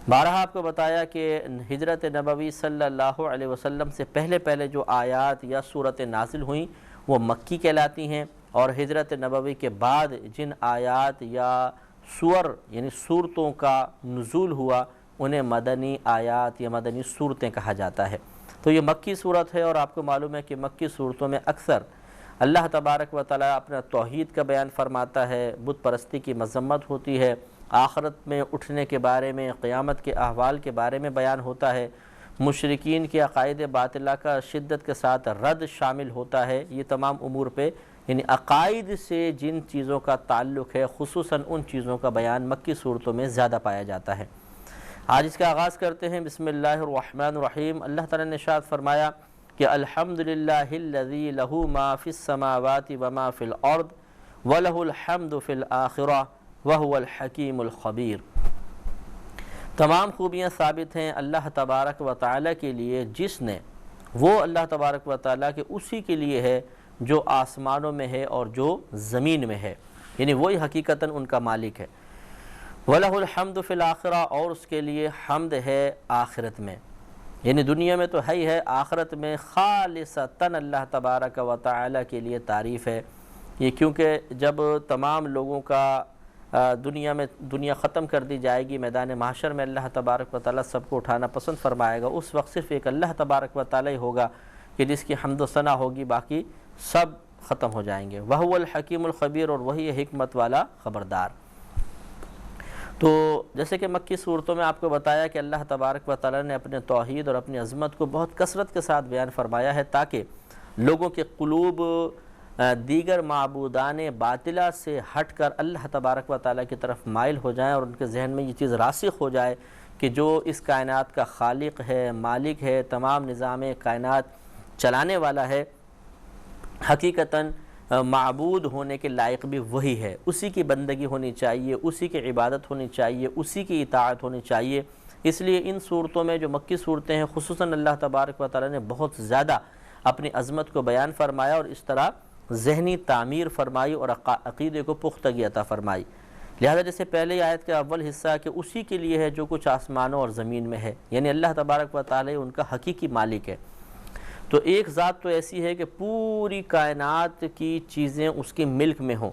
بارہا آپ کو بتایا کہ ہجرت نبوی صلی اللہ علیہ وسلم سے پہلے جو آیات یا صورتیں نازل ہوئیں وہ مکی کہلاتی ہیں، اور ہجرت نبوی کے بعد جن آیات یا سور یعنی صورتوں کا نزول ہوا انہیں مدنی آیات یا مدنی صورتیں کہا جاتا ہے۔ تو یہ مکی صورت ہے، اور آپ کو معلوم ہے کہ مکی صورتوں میں اکثر اللہ تبارک و تعالیٰ اپنا توحید کا بیان فرماتا ہے، بت پرستی کی مذمت ہوتی ہے، آخرت میں اٹھنے کے بارے میں، قیامت کے احوال کے بارے میں بیان ہوتا ہے، مشرکین کے عقائد باطلہ کا شدت کے ساتھ رد شامل ہوتا ہے۔ یہ تمام امور پہ یعنی عقائد سے جن چیزوں کا تعلق ہے خصوصاً ان چیزوں کا بیان مکی صورتوں میں زیادہ پایا جاتا ہے۔ آج اس کا آغاز کرتے ہیں، بسم اللہ الرحمن الرحیم۔ اللہ تعالیٰ نے ارشاد فرمایا کہ الحمدللہ الذی لہ ما فی السماوات وما فی الارض ولہ الحمد فی الآخرہ وہو الحکیم الخبیر۔ تمام خوبیاں ثابت ہیں اللہ تبارک و تعالیٰ کے لیے، جس نے وہ اللہ تبارک و تعالیٰ کے اسی کے لیے ہے جو آسمانوں میں ہے اور جو زمین میں ہے، یعنی وہی حقیقتاً ان کا مالک ہے۔ وَلَهُ الْحَمْدُ فِي الْآخِرَةِ، اور اس کے لیے حمد ہے آخرت میں، یعنی دنیا میں تو ہے، آخرت میں خالصتاً اللہ تبارک و تعالیٰ کے لیے تعریف ہے۔ یہ کیونکہ جب تمام لوگوں کا دنیا ختم کر دی جائے گی، میدان محشر میں اللہ تبارک و تعالیٰ سب کو اٹھانا پسند فرمائے گا، اس وقت صرف ایک اللہ تبارک و تعالیٰ ہی ہوگا کہ جس کی حمد و ثنا ہوگی، باقی سب ختم ہو جائیں گے۔ وَهُوَ الْحَكِيمُ الْخَبِيرُ، اور وہی ہے حکمت والا خبردار۔ تو جیسے کہ مکی صورتوں میں آپ کو بتایا کہ اللہ تبارک و تعالیٰ نے اپنے توحید اور اپنی عظمت کو بہت کثرت کے ساتھ بیان فرمایا ہے، تاکہ لوگوں کے قلوب دیگر معبودان باطلہ سے ہٹ کر اللہ تبارک و تعالیٰ کی طرف مائل ہو جائیں، اور ان کے ذہن میں یہ چیز راسخ ہو جائے کہ جو اس کائنات کا خالق ہے، مالک ہے، تمام نظام کائنات چلانے والا ہے، حقیقتاً معبود ہونے کے لائق بھی وہی ہے، اسی کی بندگی ہونی چاہیے، اسی کی عبادت ہونی چاہیے، اسی کی اطاعت ہونی چاہیے۔ اس لیے ان صورتوں میں جو مکی صورتیں ہیں خصوصاً اللہ تبارک و تعالیٰ نے بہت زیادہ اپنی عظمت کو بیان فرمایا اور اس طرح ذہنی تعمیر فرمائی اور عقیدے کو پختگی عطا فرمائی۔ لہذا جیسے پہلے آیت کا اول حصہ کہ اسی کے لیے ہے جو کچھ آسمانوں اور زمین میں ہے، یعنی اللہ تبارک و تعالیٰ ان کا حقیقی مالک ہے۔ تو ایک ذات تو ایسی ہے کہ پوری کائنات کی چیزیں اس کی ملک میں ہوں،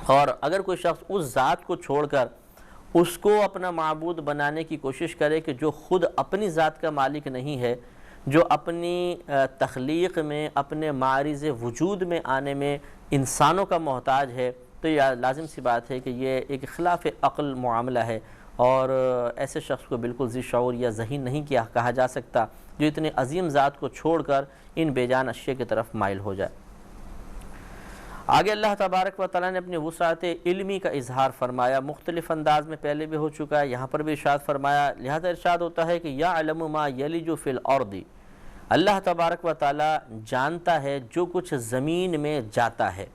اور اگر کوئی شخص اس ذات کو چھوڑ کر اس کو اپنا معبود بنانے کی کوشش کرے کہ جو خود اپنی ذات کا مالک نہیں ہے، جو اپنی تخلیق میں، اپنے معارض وجود میں آنے میں انسانوں کا محتاج ہے، تو یہ لازم سی بات ہے کہ یہ ایک خلاف عقل معاملہ ہے، اور ایسے شخص کو بالکل ذی شعور یا ذہین نہیں کہا جا سکتا جو اتنے عظیم ذات کو چھوڑ کر ان بے جان اشیاء کی طرف مائل ہو جائے۔ آگے اللہ تبارک و تعالیٰ نے اپنی وسعت علمی کا اظہار فرمایا، مختلف انداز میں پہلے بھی ہو چکا ہے، یہاں پر بھی ارشاد فرمایا۔ لہذا ارشاد ہوتا ہے کہ یعلم ما یلج فی الارض، اللہ تبارک و تعالیٰ جانتا ہے جو کچھ زمین میں جاتا ہے۔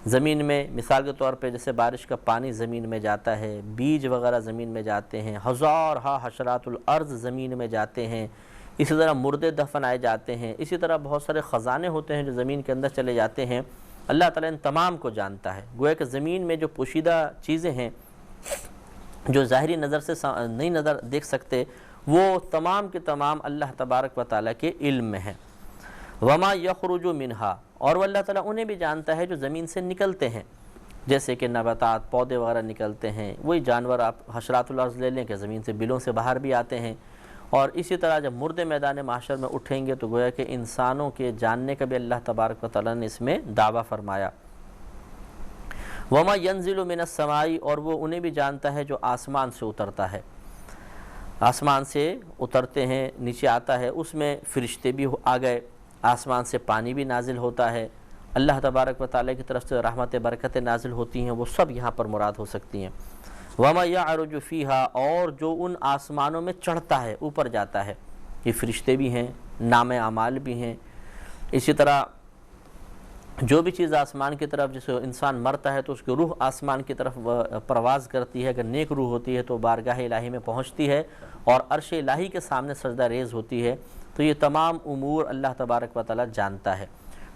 زمین میں مثال کے طور پہ جیسے بارش کا پانی زمین میں جاتا ہے، بیج وغیرہ زمین میں جاتے ہیں، ہزارہا حشرات الارض زمین میں جاتے ہیں، اسی طرح مردے دفنائے جاتے ہیں، اسی طرح بہت سارے خزانے ہوتے ہیں جو زمین کے اندر چلے جاتے ہیں۔ اللہ تعالیٰ ان تمام کو جانتا ہے۔ گویا کہ زمین میں جو پوشیدہ چیزیں ہیں جو ظاہری نظر سے نہیں نظر دیکھ سکتے، وہ تمام کے تمام اللہ تبارک و تعالیٰ کے علم میں ہیں۔ وما یخرج منہا، اور وہ اللہ تعالیٰ انہیں بھی جانتا ہے جو زمین سے نکلتے ہیں، جیسے کہ نباتات، پودے وغیرہ نکلتے ہیں، وہی جانور آپ حشرات الارض لے لیں کہ زمین سے بلوں سے باہر بھی آتے ہیں، اور اسی طرح جب مردے میدان محشر میں اٹھیں گے تو گویا کہ انسانوں کے جاننے کا بھی اللہ تبارک و تعالیٰ نے اس میں دعویٰ فرمایا۔ وما ينزل من السماء، اور وہ انہیں بھی جانتا ہے جو آسمان سے اترتا ہے، آسمان سے اترتے ہیں، نیچے آتا ہے، اس میں فرشتے بھی آ گئے، آسمان سے پانی بھی نازل ہوتا ہے، اللہ تبارک و تعالیٰ کی طرف سے رحمت برکتیں نازل ہوتی ہیں، وہ سب یہاں پر مراد ہو سکتی ہیں۔ وما يعرج فيها، اور جو ان آسمانوں میں چڑھتا ہے، اوپر جاتا ہے، یہ فرشتے بھی ہیں، نام اعمال بھی ہیں، اسی طرح جو بھی چیز آسمان کی طرف، جیسے انسان مرتا ہے تو اس کی روح آسمان کی طرف پرواز کرتی ہے، اگر نیک روح ہوتی ہے تو بارگاہ الہی میں پہنچتی ہے اور عرش الہی کے سامنے سجدہ ریز ہوتی ہے۔ تو یہ تمام امور اللہ تبارک و تعالیٰ جانتا ہے۔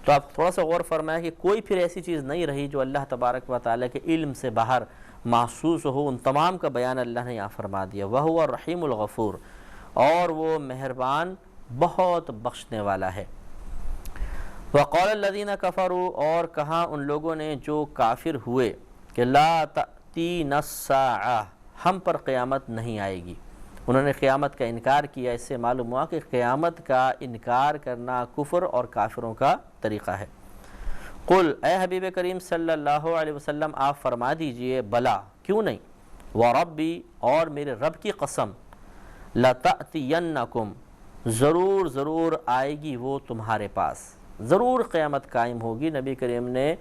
تو آپ تھوڑا سا غور فرمائیں کہ کوئی پھر ایسی چیز نہیں رہی جو اللہ تبارک و تعالیٰ کے علم سے باہر محسوس ہو، ان تمام کا بیان اللہ نے یہاں فرما دیا۔ وَهُوَ الرَّحِيمُ الْغَفُورُ، اور وہ مہربان بہت بخشنے والا ہے۔ وَقَالَ الَّذِينَ كَفَرُوا، اور کہا ان لوگوں نے جو کافر ہوئے کہ لَا تَأْتِينَا السَّاعَةُ، ہم پر قیامت نہیں آئے گی۔ انہوں نے قیامت کا انکار کیا، اس سے معلوم ہوا کہ قیامت کا انکار کرنا کفر اور کافروں کا طریقہ ہے۔ قل، اے حبیب کریم صلی اللہ علیہ وسلم آپ فرما دیجئے، بلا، کیوں نہیں، وربی، اور میرے رب کی قسم، لَتَأْتِيَنَّكُمْ، ضرور آئے گی وہ تمہارے پاس، ضرور قیامت قائم ہوگی۔ نبی کریم نے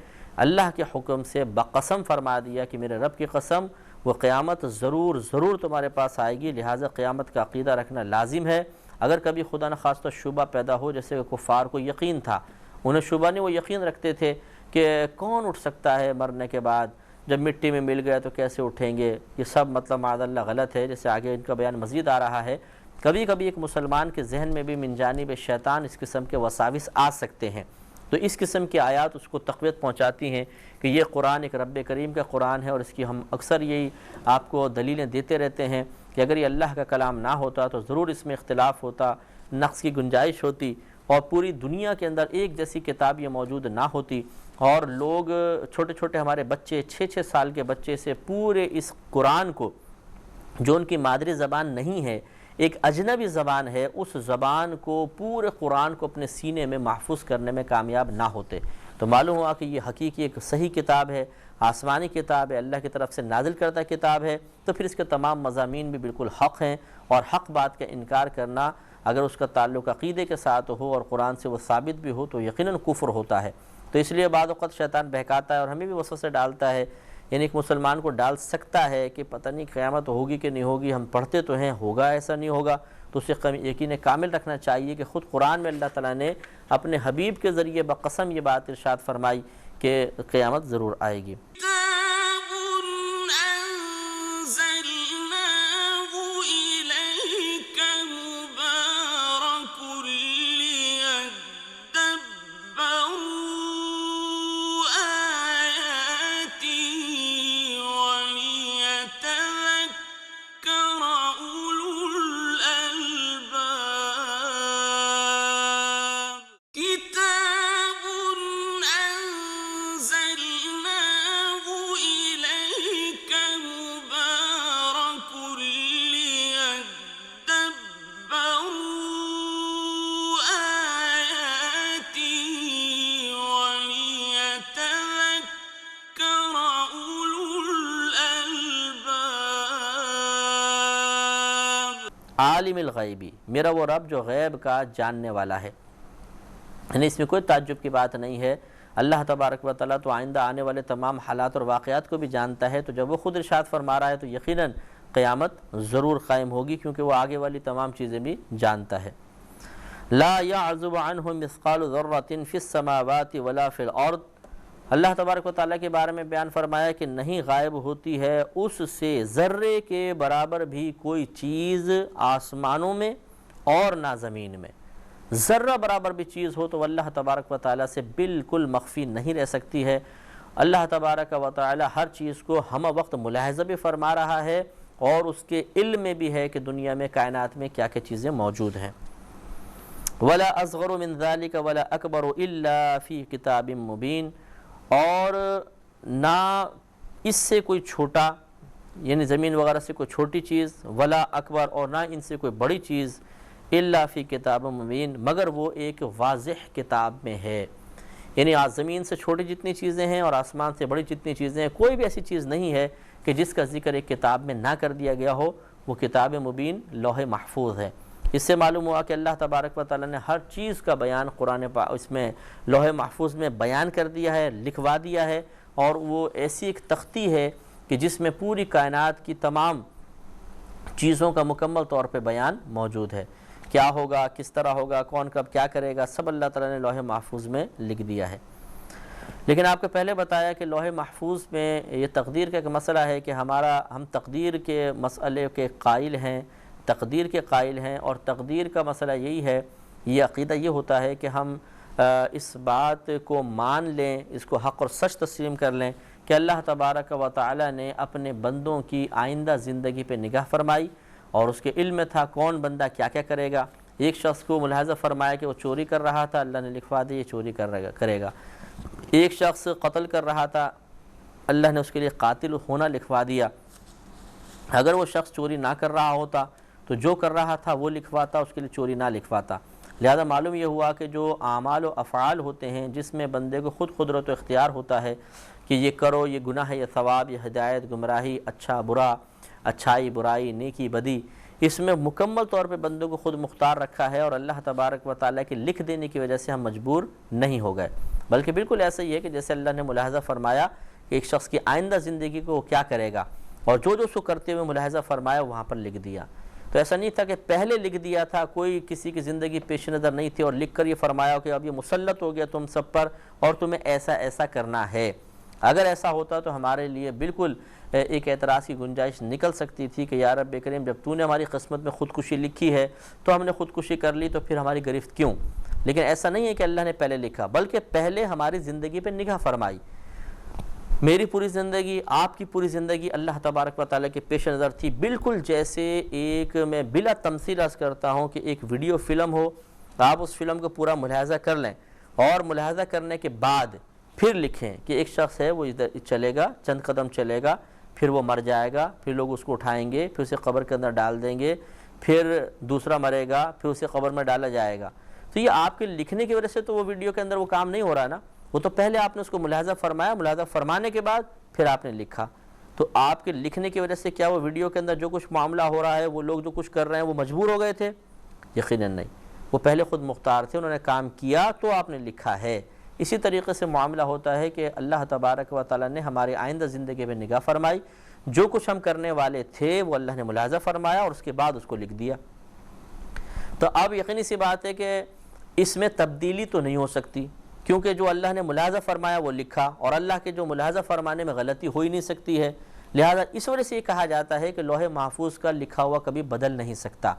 اللہ کے حکم سے بقسم فرما دیا کہ میرے رب کی قسم، وہ قیامت ضرور تمہارے پاس آئے گی۔ لہٰذا قیامت کا عقیدہ رکھنا لازم ہے۔ اگر کبھی خدا نخواستہ شبہ پیدا ہو، جیسے کہ کفار کو یقین تھا، انہیں شبہ نہیں، وہ یقین رکھتے تھے کہ کون اٹھ سکتا ہے مرنے کے بعد، جب مٹی میں مل گیا تو کیسے اٹھیں گے، یہ سب مطلب معاذ اللہ غلط ہے، جیسے آگے ان کا بیان مزید آ رہا ہے۔ کبھی ایک مسلمان کے ذہن میں بھی من جانب شیطان اس قسم کے وساوس آ سکتے ہیں، تو اس قسم کی آیات اس کو تقویت پہنچاتی ہیں کہ یہ قرآن ایک رب کریم کا قرآن ہے، اور اس کی ہم اکثر یہی آپ کو دلیلیں دیتے رہتے ہیں کہ اگر یہ اللہ کا کلام نہ ہوتا تو ضرور اس میں اختلاف ہوتا، نقص کی گنجائش ہوتی، اور پوری دنیا کے اندر ایک جیسی کتاب یہ موجود نہ ہوتی، اور لوگ چھوٹے ہمارے بچے 6 سال کے بچے سے پورے اس قرآن کو، جو ان کی مادری زبان نہیں ہے، ایک اجنبی زبان ہے، اس زبان کو، پورے قرآن کو اپنے سینے میں محفوظ کرنے میں کامیاب نہ ہوتے۔ تو معلوم ہوا کہ یہ حقیقی ایک صحیح کتاب ہے، آسمانی کتاب ہے، اللہ کی طرف سے نازل کردہ کتاب ہے، تو پھر اس کے تمام مضامین بھی بالکل حق ہیں، اور حق بات کا انکار کرنا اگر اس کا تعلق عقیدے کے ساتھ ہو اور قرآن سے وہ ثابت بھی ہو تو یقیناً کفر ہوتا ہے۔ تو اس لیے بعض اوقات شیطان بہکاتا ہے اور ہمیں بھی وسوسے ڈالتا ہے یعنی ایک مسلمان کو ڈال سکتا ہے کہ پتہ نہیں قیامت ہوگی کہ نہیں ہوگی، ہم پڑھتے تو ہیں، ہوگا ایسا نہیں ہوگا، تو اسے یقین کامل رکھنا چاہیے کہ خود قرآن میں اللہ تعالیٰ نے اپنے حبیب کے ذریعے بقسم یہ بات ارشاد فرمائی کہ قیامت ضرور آئے گی۔ كتاب أنزلناه إليك مبارك ليدبروا آياته وليتذكر أولو الألباب كتاب أنزلناه إليك مبارك ليدبروا آياته وليتذكر أولو الألباب۔ عالم الغیبی، میرا وہ رب جو غیب کا جاننے والا ہے، یعنی اس میں کوئی تعجب کی بات نہیں ہے۔ اللہ تبارک و تعالیٰ تو آئندہ آنے والے تمام حالات اور واقعات کو بھی جانتا ہے، تو جب وہ خود ارشاد فرما رہا ہے تو یقیناً قیامت ضرور قائم ہوگی، کیونکہ وہ آگے والی تمام چیزیں بھی جانتا ہے۔ لا يعزب عنه مثقال ذرة في السماوات ولا في الارض، اللہ تبارک و تعالیٰ کے بارے میں بیان فرمایا کہ نہیں غائب ہوتی ہے اس سے ذرے کے برابر بھی کوئی چیز آسمانوں میں اور نہ زمین میں۔ ذرہ برابر بھی چیز ہو تو اللہ تبارک و تعالیٰ سے بالکل مخفی نہیں رہ سکتی ہے۔ اللہ تبارک و تعالیٰ ہر چیز کو ہم وقت ملاحظہ بھی فرما رہا ہے اور اس کے علم میں بھی ہے کہ دنیا میں کائنات میں کیا کیا چیزیں موجود ہیں۔ وَلَا أَصْغَرُ مِنْ ذَلِكَ وَلَا أَكْبَرُ إِلَّا فِي كِتَابٍ مُبِينٍ، اور نہ اس سے کوئی چھوٹا، یعنی زمین وغیرہ سے کوئی چھوٹی چیز، ولا اکبر، اور نہ ان سے کوئی بڑی چیز، الا فی کتاب مبین، مگر وہ ایک واضح کتاب میں ہے۔ یعنی زمین سے چھوٹی جتنی چیزیں ہیں اور آسمان سے بڑی جتنی چیزیں ہیں، کوئی بھی ایسی چیز نہیں ہے کہ جس کا ذکر ایک کتاب میں نہ کر دیا گیا ہو۔ وہ کتاب مبین لوح محفوظ ہے۔ اس سے معلوم ہوا کہ اللہ تبارک و تعالیٰ نے ہر چیز کا بیان قرآن اس میں لوح محفوظ میں بیان کر دیا ہے، لکھوا دیا ہے، اور وہ ایسی ایک تختی ہے کہ جس میں پوری کائنات کی تمام چیزوں کا مکمل طور پہ بیان موجود ہے۔ کیا ہوگا، کس طرح ہوگا، کون کب کیا کرے گا، سب اللہ تعالیٰ نے لوح محفوظ میں لکھ دیا ہے۔ لیکن آپ کو پہلے بتایا کہ لوح محفوظ میں یہ تقدیر کا ایک مسئلہ ہے کہ ہم تقدیر کے مسئلے کے قائل ہیں، تقدیر کے قائل ہیں، اور تقدیر کا مسئلہ یہی ہے، یہ عقیدہ یہ ہوتا ہے کہ ہم اس بات کو مان لیں، اس کو حق اور سچ تسلیم کر لیں کہ اللہ تبارک و تعالیٰ نے اپنے بندوں کی آئندہ زندگی پہ نگاہ فرمائی، اور اس کے علم میں تھا کون بندہ کیا کیا کرے گا۔ ایک شخص کو ملاحظہ فرمایا کہ وہ چوری کر رہا تھا، اللہ نے لکھوا دی یہ چوری کرے گا۔ ایک شخص قتل کر رہا تھا، اللہ نے اس کے لیے قاتل ہونا لکھوا دیا۔ اگر وہ شخص چوری نہ کر رہا ہوتا تو جو کر رہا تھا وہ لکھواتا، اس کے لیے چوری نہ لکھواتا۔ لہذا معلوم یہ ہوا کہ جو اعمال و افعال ہوتے ہیں جس میں بندے کو خود قدرت و اختیار ہوتا ہے کہ یہ کرو، یہ گناہ ہے، یہ ثواب، یہ ہدایت، گمراہی، اچھا برا، اچھائی برائی، نیکی بدی، اس میں مکمل طور پہ بندوں کو خود مختار رکھا ہے، اور اللہ تبارک و تعالیٰ کے لکھ دینے کی وجہ سے ہم مجبور نہیں ہو گئے، بلکہ بالکل ایسا ہی ہے کہ جیسے اللہ نے ملاحظہ فرمایا کہ ایک شخص کی آئندہ زندگی کو وہ کیا کرے گا، اور جو اس کو کرتے ہوئے ملاحظہ فرمایا وہاں پر لکھ دیا۔ تو ایسا نہیں تھا کہ پہلے لکھ دیا تھا، کوئی کسی کی زندگی پیش نظر نہیں تھی اور لکھ کر یہ فرمایا کہ اب یہ مسلط ہو گیا تم سب پر اور تمہیں ایسا ایسا کرنا ہے۔ اگر ایسا ہوتا تو ہمارے لیے بالکل ایک اعتراض کی گنجائش نکل سکتی تھی کہ یا رب کریم، جب تو نے ہماری قسمت میں خودکشی لکھی ہے تو ہم نے خودکشی کر لی، تو پھر ہماری گرفت کیوں؟ لیکن ایسا نہیں ہے کہ اللہ نے پہلے لکھا، بلکہ پہلے ہماری زندگی پہ نگاہ فرمائی۔ میری پوری زندگی، آپ کی پوری زندگی اللہ تبارک و تعالیٰ کے پیش نظر تھی، بالکل جیسے ایک، میں بلا تمثیل عرض کرتا ہوں کہ ایک ویڈیو فلم ہو، آپ اس فلم کو پورا ملاحظہ کر لیں اور ملاحظہ کرنے کے بعد پھر لکھیں کہ ایک شخص ہے وہ ادھر چلے گا، چند قدم چلے گا، پھر وہ مر جائے گا، پھر لوگ اس کو اٹھائیں گے، پھر اسے قبر کے اندر ڈال دیں گے، پھر دوسرا مرے گا، پھر اسے قبر میں ڈالا جائے گا۔ تو یہ آپ کے لکھنے کی وجہ سے تو وہ ویڈیو کے اندر وہ کام نہیں ہو رہا نا، وہ تو پہلے آپ نے اس کو ملاحظہ فرمایا، ملاحظہ فرمانے کے بعد پھر آپ نے لکھا۔ تو آپ کے لکھنے کی وجہ سے کیا وہ ویڈیو کے اندر جو کچھ معاملہ ہو رہا ہے، وہ لوگ جو کچھ کر رہے ہیں وہ مجبور ہو گئے تھے؟ یقیناً نہیں، وہ پہلے خود مختار تھے، انہوں نے کام کیا تو آپ نے لکھا ہے۔ اسی طریقے سے معاملہ ہوتا ہے کہ اللہ تبارک و تعالیٰ نے ہماری آئندہ زندگی پہ نگاہ فرمائی، جو کچھ ہم کرنے والے تھے وہ اللہ نے ملاحظہ فرمایا اور اس کے بعد اس کو لکھ دیا۔ تو اب یقینی سی بات ہے کہ اس میں تبدیلی تو نہیں ہو سکتی، کیونکہ جو اللہ نے ملاحظہ فرمایا وہ لکھا، اور اللہ کے جو ملاحظہ فرمانے میں غلطی ہو ہی نہیں سکتی ہے، لہذا اس وجہ سے یہ کہا جاتا ہے کہ لوح محفوظ کا لکھا ہوا کبھی بدل نہیں سکتا،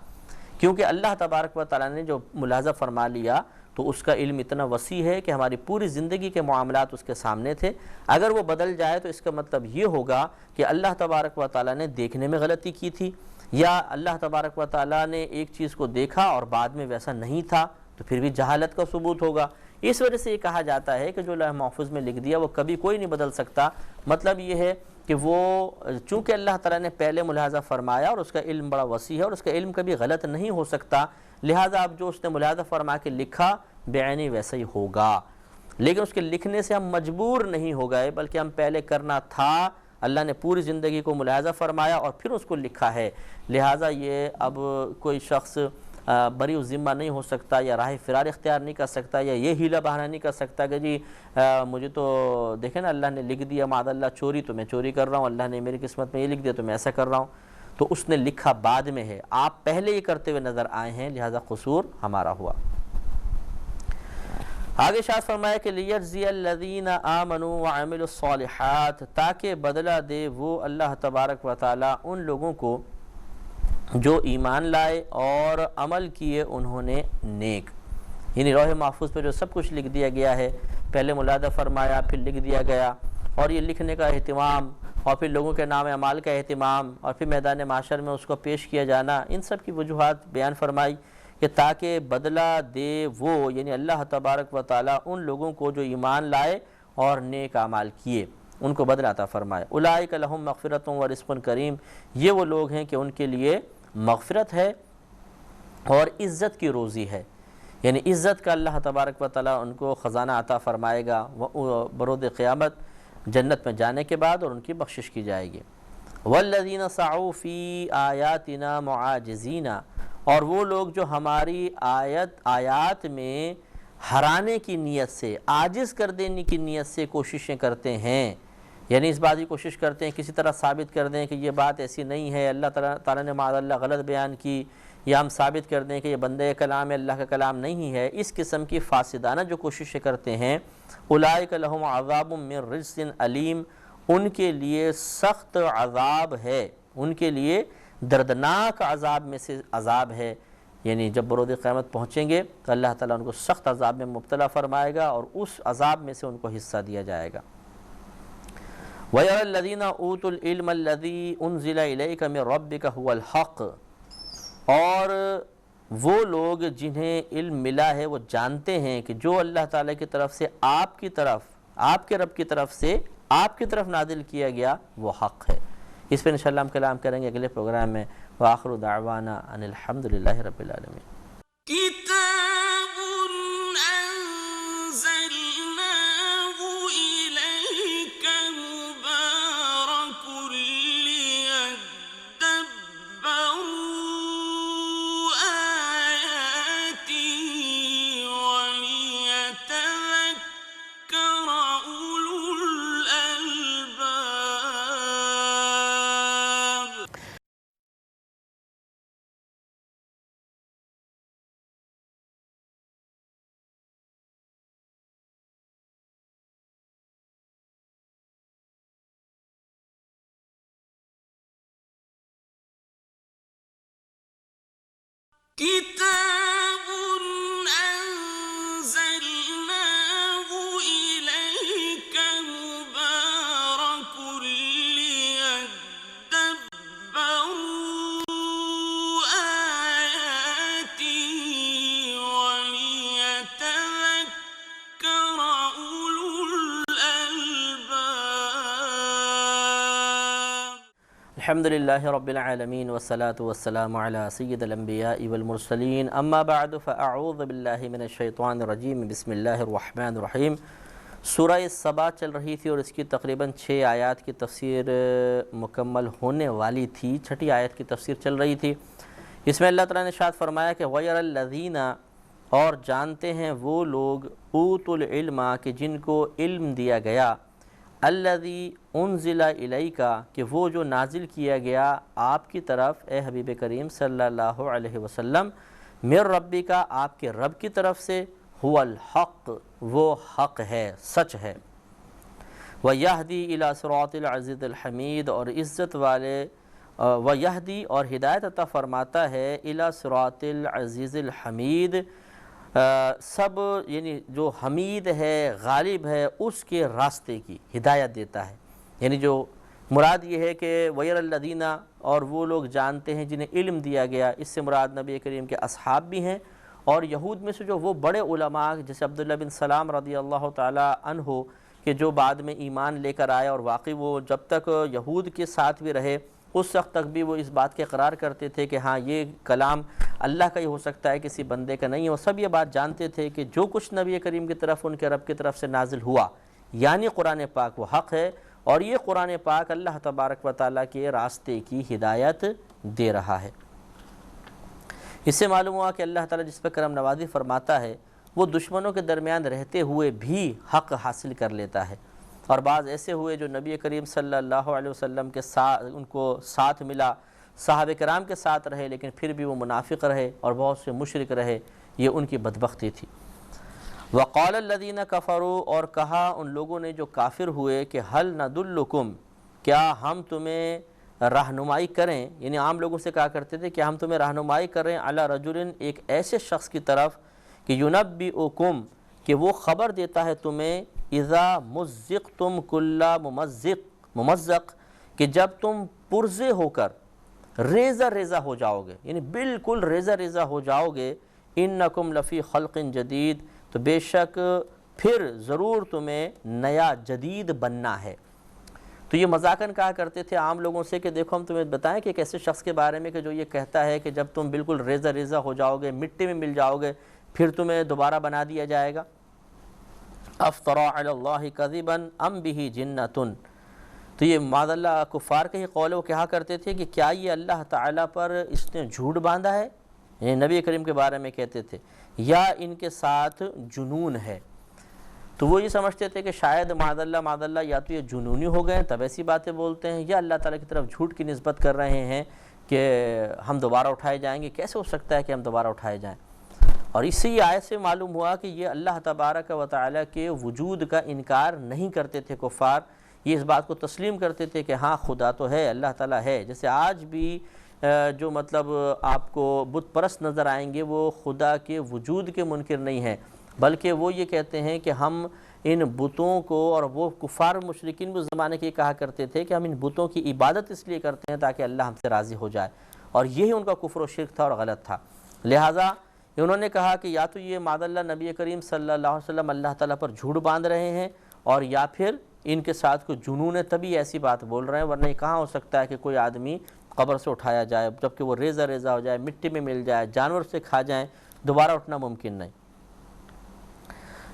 کیونکہ اللہ تبارک و تعالیٰ نے جو ملاحظہ فرما لیا تو اس کا علم اتنا وسیع ہے کہ ہماری پوری زندگی کے معاملات اس کے سامنے تھے۔ اگر وہ بدل جائے تو اس کا مطلب یہ ہوگا کہ اللہ تبارک و تعالیٰ نے دیکھنے میں غلطی کی تھی، یا اللہ تبارک و تعالیٰ نے ایک چیز کو دیکھا اور بعد میں ویسا نہیں تھا، تو پھر بھی جہالت کا ثبوت ہوگا۔ اس وجہ سے یہ کہا جاتا ہے کہ جو لوح محفوظ میں لکھ دیا وہ کبھی کوئی نہیں بدل سکتا۔ مطلب یہ ہے کہ وہ چونکہ اللہ تعالیٰ نے پہلے ملاحظہ فرمایا اور اس کا علم بڑا وسیع ہے اور اس کا علم کبھی غلط نہیں ہو سکتا، لہٰذا اب جو اس نے ملاحظہ فرما کے لکھا بعینی ویسا ہی ہوگا، لیکن اس کے لکھنے سے ہم مجبور نہیں ہو گئے، بلکہ ہم پہلے کرنا تھا، اللہ نے پوری زندگی کو ملاحظہ فرمایا اور پھر اس کو لکھا ہے، لہٰذا یہ اب کوئی شخص بری ذمہ نہیں ہو سکتا، یا راہ فرار اختیار نہیں کر سکتا، یا یہ ہیلہ بہانہ نہیں کر سکتا کہ جی مجھے تو دیکھیں نا اللہ نے لکھ دیا معاذ اللہ چوری، تو میں چوری کر رہا ہوں، اللہ نے میری قسمت میں یہ لکھ دیا تو میں ایسا کر رہا ہوں۔ تو اس نے لکھا بعد میں ہے، آپ پہلے یہ کرتے ہوئے نظر آئے ہیں، لہذا قصور ہمارا ہوا۔ آگے شاہ فرمایا کہ لیجزی الذین آمنوا وعملوا الصالحات، تاکہ بدلہ دے وہ اللہ تبارک و تعالیٰ ان لوگوں کو جو ایمان لائے اور عمل کیے انہوں نے نیک، یعنی لوح محفوظ پہ جو سب کچھ لکھ دیا گیا ہے، پہلے ملاحظہ فرمایا پھر لکھ دیا گیا، اور یہ لکھنے کا اہتمام اور پھر لوگوں کے نام اعمال کا اہتمام اور پھر میدان معاشر میں اس کو پیش کیا جانا، ان سب کی وجوہات بیان فرمائی کہ تاکہ بدلہ دے وہ، یعنی اللہ تبارک و تعالیٰ ان لوگوں کو جو ایمان لائے اور نیک اعمال کیے، ان کو بدلہ عطا فرمائے۔ اولئک لہم مغفرۃ و رزق کریم، یہ وہ لوگ ہیں کہ ان کے لیے مغفرت ہے اور عزت کی روزی ہے، یعنی عزت کا اللہ تبارک و تعالیٰ ان کو خزانہ عطا فرمائے گا برود قیامت جنت میں جانے کے بعد، اور ان کی بخشش کی جائے گی۔ والذین سعوا فی آیاتنا معاجزین، اور وہ لوگ جو ہماری آیات میں ہرانے کی نیت سے، عاجز کر دینے کی نیت سے کوششیں کرتے ہیں، یعنی اس بات کی کوشش کرتے ہیں کسی طرح ثابت کر دیں کہ یہ بات ایسی نہیں ہے، اللہ تعالیٰ نے معاذ اللہ غلط بیان کی، یا ہم ثابت کر دیں کہ یہ بندے کلام ہے، اللہ کا کلام نہیں ہے، اس قسم کی فاسدانہ جو کوششیں کرتے ہیں، اولئک لہم عذاب من رجس علیم، ان کے لیے سخت عذاب ہے، ان کے لیے دردناک عذاب میں سے عذاب ہے، یعنی جب برود قیامت پہنچیں گے تو اللہ تعالیٰ ان کو سخت عذاب میں مبتلا فرمائے گا اور اس عذاب میں سے ان کو حصہ دیا جائے گا۔ وَيَرَى الَّذِينَ أُوتُوا الْعِلْمَ الَّذِي أُنزِلَ إِلَيْكَ مِن رَبِّكَ هُوَ الْحَقُّ، اور وہ لوگ جنہیں علم ملا ہے وہ جانتے ہیں کہ جو اللہ تعالیٰ کی طرف سے آپ کے رب کی طرف سے آپ کی طرف نازل کیا گیا وہ حق ہے۔ اس پہ انشاءاللہ ہم کلام کریں گے اگلے پروگرام میں۔ وآخر دعوانا ان الحمدللہ رب العالمین۔ كتاب أنزلناه إليك مبارك ليدبروا آياته وليتذكر أولو الألباب۔ كتاب أنزلناه إليك مبارك ليدبروا آياته وليتذكر أولو الألباب۔ الحمدللہ رب العالمین والصلاة والسلام علی سید الانبیاء والمرسلین، اما بعد فاعوذ باللہ من الشیطان الرجیم، بسم اللہ الرحمن الرحیم۔ سورہ سبا چل رہی تھی اور اس کی تقریباً 6 آیات کی تفسیر مکمل ہونے والی تھی، 6ٹھی آیت کی تفسیر چل رہی تھی۔ اس میں اللہ تعالیٰ نے ارشاد فرمایا کہ غیر الذین، اور جانتے ہیں وہ لوگ اوتوا العلم کہ جن کو علم دیا گیا، الذی انزل الیک کہ وہ جو نازل کیا گیا آپ کی طرف اے حبیب کریم صلی اللہ علیہ وسلم، من ربک آپ کے رب کی طرف سے، هو الحق وہ حق ہے، سچ ہے، ویہدی الی صراط العزیز الحمید اور عزت والے، ویہدی اور ہدایت عطا فرماتا ہے الی صراط العزیز الحمید، سب یعنی جو حمید ہے غالب ہے اس کے راستے کی ہدایت دیتا ہے۔ یعنی جو مراد یہ ہے کہ وَيَرَى الَّذِينَ اور وہ لوگ جانتے ہیں جنہیں علم دیا گیا، اس سے مراد نبی کریم کے اصحاب بھی ہیں، اور یہود میں سے جو وہ بڑے علماء جیسے عبداللہ بن سلام رضی اللہ تعالی عنہ کہ جو بعد میں ایمان لے کر آئے، اور واقعی وہ جب تک یہود کے ساتھ بھی رہے اس وقت تک بھی وہ اس بات کے اقرار کرتے تھے کہ ہاں یہ کلام اللہ کا ہی ہو سکتا ہے، کسی بندے کا نہیں ہے۔ وہ سب یہ بات جانتے تھے کہ جو کچھ نبی کریم کی طرف ان کے رب کی طرف سے نازل ہوا یعنی قرآن پاک وہ حق ہے، اور یہ قرآن پاک اللہ تبارک و تعالیٰ کے راستے کی ہدایت دے رہا ہے۔ اس سے معلوم ہوا کہ اللہ تعالیٰ جس پہ کرم نوازی فرماتا ہے وہ دشمنوں کے درمیان رہتے ہوئے بھی حق حاصل کر لیتا ہے، اور بعض ایسے ہوئے جو نبی کریم صلی اللہ علیہ وسلم کے ساتھ ان کو ساتھ ملا، صحابہ کرام کے ساتھ رہے، لیکن پھر بھی وہ منافق رہے اور بہت سے مشرک رہے، یہ ان کی بدبختی تھی۔ وقال الذین کفروا اور کہا ان لوگوں نے جو کافر ہوئے کہ هل ندلکم کیا ہم تمہیں رہنمائی کریں، یعنی عام لوگوں سے کہا کرتے تھے کہ ہم تمہیں رہنمائی کریں علی رجل ایک ایسے شخص کی طرف کہ ینبئکم کہ وہ خبر دیتا ہے تمہیں اذا مزقتم کل ممزق کہ جب تم پرزے ہو کر ریزہ ریزہ ہو جاؤ گے، یعنی بالکل ریزہ ریزہ ہو جاؤ گے، انکم لفی خلق جدید تو بے شک پھر ضرور تمہیں نیا جدید بننا ہے۔ تو یہ مذاقاً کہا کرتے تھے عام لوگوں سے کہ دیکھو ہم تمہیں بتائیں کہ ایک ایسے شخص کے بارے میں کہ جو یہ کہتا ہے کہ جب تم بالکل ریزہ ریزہ ہو جاؤ گے، مٹی میں مل جاؤ گے، پھر تمہیں دوبارہ بنا دیا جائے گا۔ افطرا علی اللہ کذبا ام بہ جنۃ تو یہ معاذ اللہ کفار کا ہی قول ہے، وہ کہا کرتے تھے کہ کیا یہ اللہ تعالیٰ پر اس نے جھوٹ باندھا ہے، یعنی نبی کریم کے بارے میں کہتے تھے، یا ان کے ساتھ جنون ہے۔ تو وہ یہ سمجھتے تھے کہ شاید معاذ اللہ یا تو یہ جنونی ہو گئے تب ایسی باتیں بولتے ہیں، یا اللہ تعالیٰ کی طرف جھوٹ کی نسبت کر رہے ہیں کہ ہم دوبارہ اٹھائے جائیں گے۔ کیسے ہو سکتا ہے کہ ہم دوبارہ اٹھائے جائیں؟ اور اس سے یہ آیت سے معلوم ہوا کہ یہ اللہ تبارک و تعالیٰ کے وجود کا انکار نہیں کرتے تھے کفار، یہ اس بات کو تسلیم کرتے تھے کہ ہاں خدا تو ہے، اللہ تعالیٰ ہے۔ جیسے آج بھی جو مطلب آپ کو بت پرست نظر آئیں گے وہ خدا کے وجود کے منکر نہیں ہیں، بلکہ وہ یہ کہتے ہیں کہ ہم ان بتوں کو، اور وہ کفار مشرکین بھی اس زمانے کے کہا کرتے تھے کہ ہم ان بتوں کی عبادت اس لیے کرتے ہیں تاکہ اللہ ہم سے راضی ہو جائے، اور یہی ان کا کفر و شرک تھا اور غلط تھا۔ لہٰذا انہوں نے کہا کہ یا تو یہ معاذ اللہ نبی کریم صلی اللہ علیہ وسلم اللہ تعالیٰ پر جھوٹ باندھ رہے ہیں، اور یا پھر ان کے ساتھ کوئی جنون ہے تبھی ایسی بات بول رہے ہیں، ورنہ یہ کہاں ہو سکتا ہے کہ کوئی آدمی قبر سے اٹھایا جائے جبکہ وہ ریزہ ریزہ ہو جائے، مٹی میں مل جائے، جانور سے کھا جائیں، دوبارہ اٹھنا ممکن نہیں۔